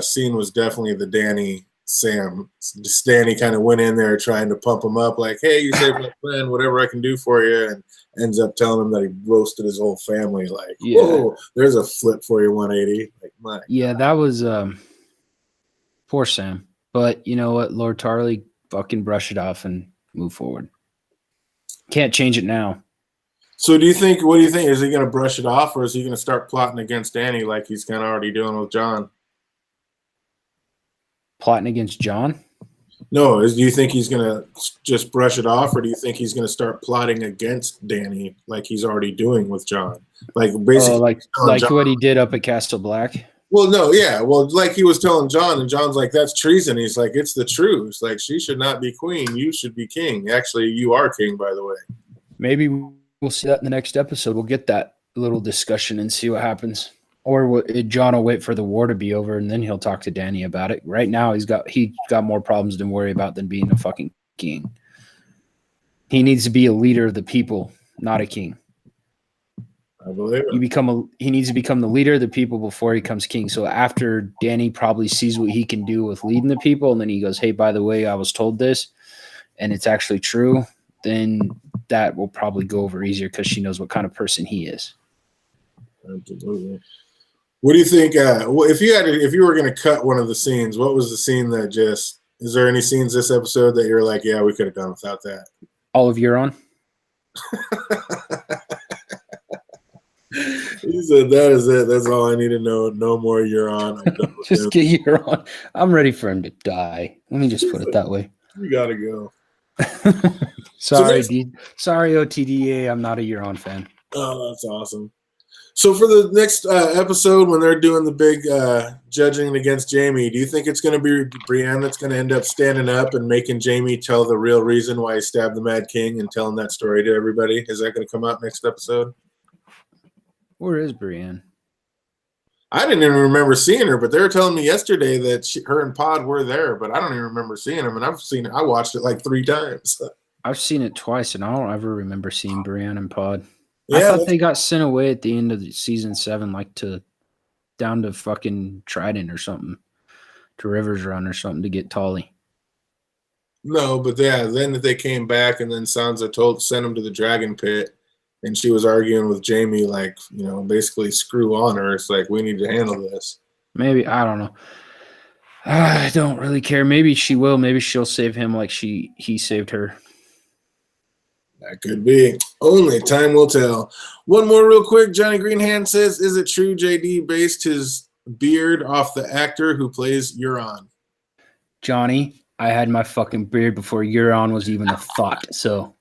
scene was definitely the Dany Sam. Just Dany kind of went in there trying to pump him up, like, hey, you saved my friend, whatever I can do for you, and ends up telling him that he roasted his whole family. Like, whoa, there's a flip for you, 180. Like, my God. That was poor Sam. But you know what, Lord Tarley, fucking brush it off and move forward. Can't change it now. So what do you think? Is he going to brush it off, or is he going to start plotting against Danny like he's kind of already doing with John? Plotting against John? No, do you think he's going to just brush it off, or do you think he's going to start plotting against Danny like he's already doing with John? Like basically, like what he did up at Castle Black. Well, no, yeah, well, like he was telling John, and John's like, "That's treason." He's like, "It's the truth. Like she should not be queen. You should be king. Actually, you are king, by the way." Maybe we'll see that in the next episode. We'll get that little discussion and see what happens. Or John will wait for the war to be over, and then he'll talk to Danny about it. Right now, he got more problems to worry about than being a fucking king. He needs to be a leader of the people, not a king. I believe it. He needs to become the leader of the people before he becomes king. So after Danny probably sees what he can do with leading the people, and then he goes, "Hey, by the way, I was told this, and it's actually true," then that will probably go over easier because she knows what kind of person he is. Absolutely. What do you think? If you were going to cut one of the scenes, what was the scene that just? Is there any scenes this episode that you're like, yeah, we could have done without that? All of Euron. He said, "That is it. That's all I need to know. No more Euron. Just get Euron. I'm ready for him to die. Let me just put it that way. You gotta go." Sorry, sorry, OTDA. I'm not a Euron fan. Oh, that's awesome. So for the next episode, when they're doing the big judging against Jamie, do you think it's going to be Brienne that's going to end up standing up and making Jamie tell the real reason why he stabbed the Mad King and telling that story to everybody? Is that going to come out next episode? Where is Brienne? I didn't even remember seeing her, but they were telling me yesterday that her and Pod were there, but I don't even remember seeing them. And I watched it like 3 times. I've seen it twice, and I don't ever remember seeing Brienne and Pod. Yeah, I thought they got sent away at the end of season 7, like down to fucking Trident or something, to Rivers Run or something to get Tolly. No, but yeah, then they came back, and then Sansa sent him to the Dragon Pit, and she was arguing with Jamie, like, basically screw on her. It's like, we need to handle this. Maybe, I don't know. I don't really care. Maybe she will. Maybe she'll save him like he saved her. That could be. Only time will tell. One more real quick. Johnny Greenhand says, is it true JD based his beard off the actor who plays Euron? Johnny, I had my fucking beard before Euron was even a thought, so.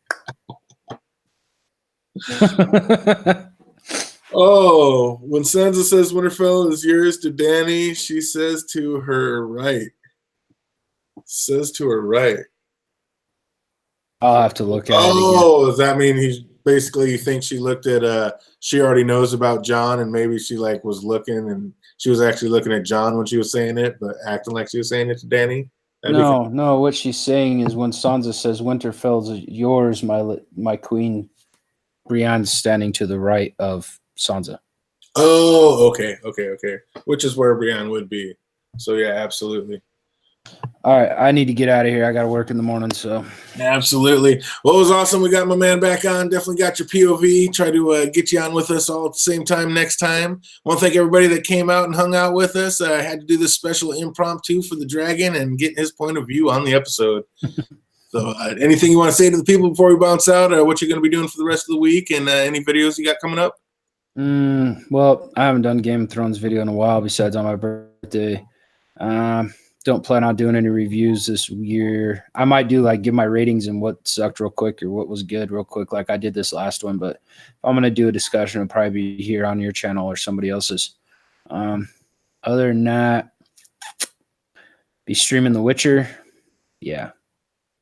Oh, when Sansa says Winterfell is yours to Danny, she says to her right. Says to her right. I'll have to look at it again. Oh, does that mean you think she looked at she already knows about John, and maybe she like was looking and she was actually looking at John when she was saying it, but acting like she was saying it to Danny? No, what she's saying is when Sansa says Winterfell's yours, my queen, Brienne's standing to the right of Sansa. Oh, okay. Which is where Brienne would be. So yeah, absolutely. All right, I need to get out of here. I got to work in the morning, so. Absolutely. Well, it was awesome. We got my man back on. Definitely got your POV. Try to get you on with us all at the same time next time. I want to thank everybody that came out and hung out with us. I had to do this special impromptu for the Dragon and get his point of view on the episode. So anything you want to say to the people before we bounce out, what you're going to be doing for the rest of the week, and any videos you got coming up? Well, I haven't done Game of Thrones video in a while besides on my birthday. Don't plan on doing any reviews this year. I might do give my ratings and what sucked real quick or what was good real quick like I did this last one. But if I'm going to do a discussion, it'll probably be here on your channel or somebody else's. Other than that, be streaming The Witcher. Yeah,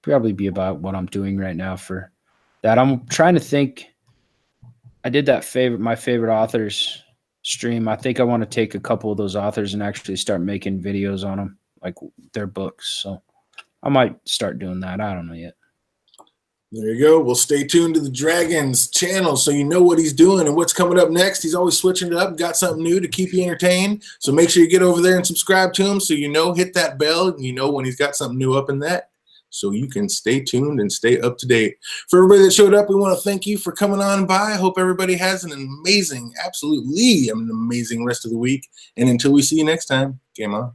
probably be about what I'm doing right now for that. I'm trying to think. I did that my favorite authors stream. I think I want to take a couple of those authors and actually start making videos on them, like their books. So I might start doing that. I don't know yet. There you go. Well, stay tuned to the Dragon's channel so you know what he's doing and what's coming up next. He's always switching it up, got something new to keep you entertained. So make sure you get over there and subscribe to him so hit that bell and when he's got something new up in that, so you can stay tuned and stay up to date. For everybody that showed up, we want to thank you for coming on by. I hope everybody has an amazing rest of the week. And until we see you next time, game on.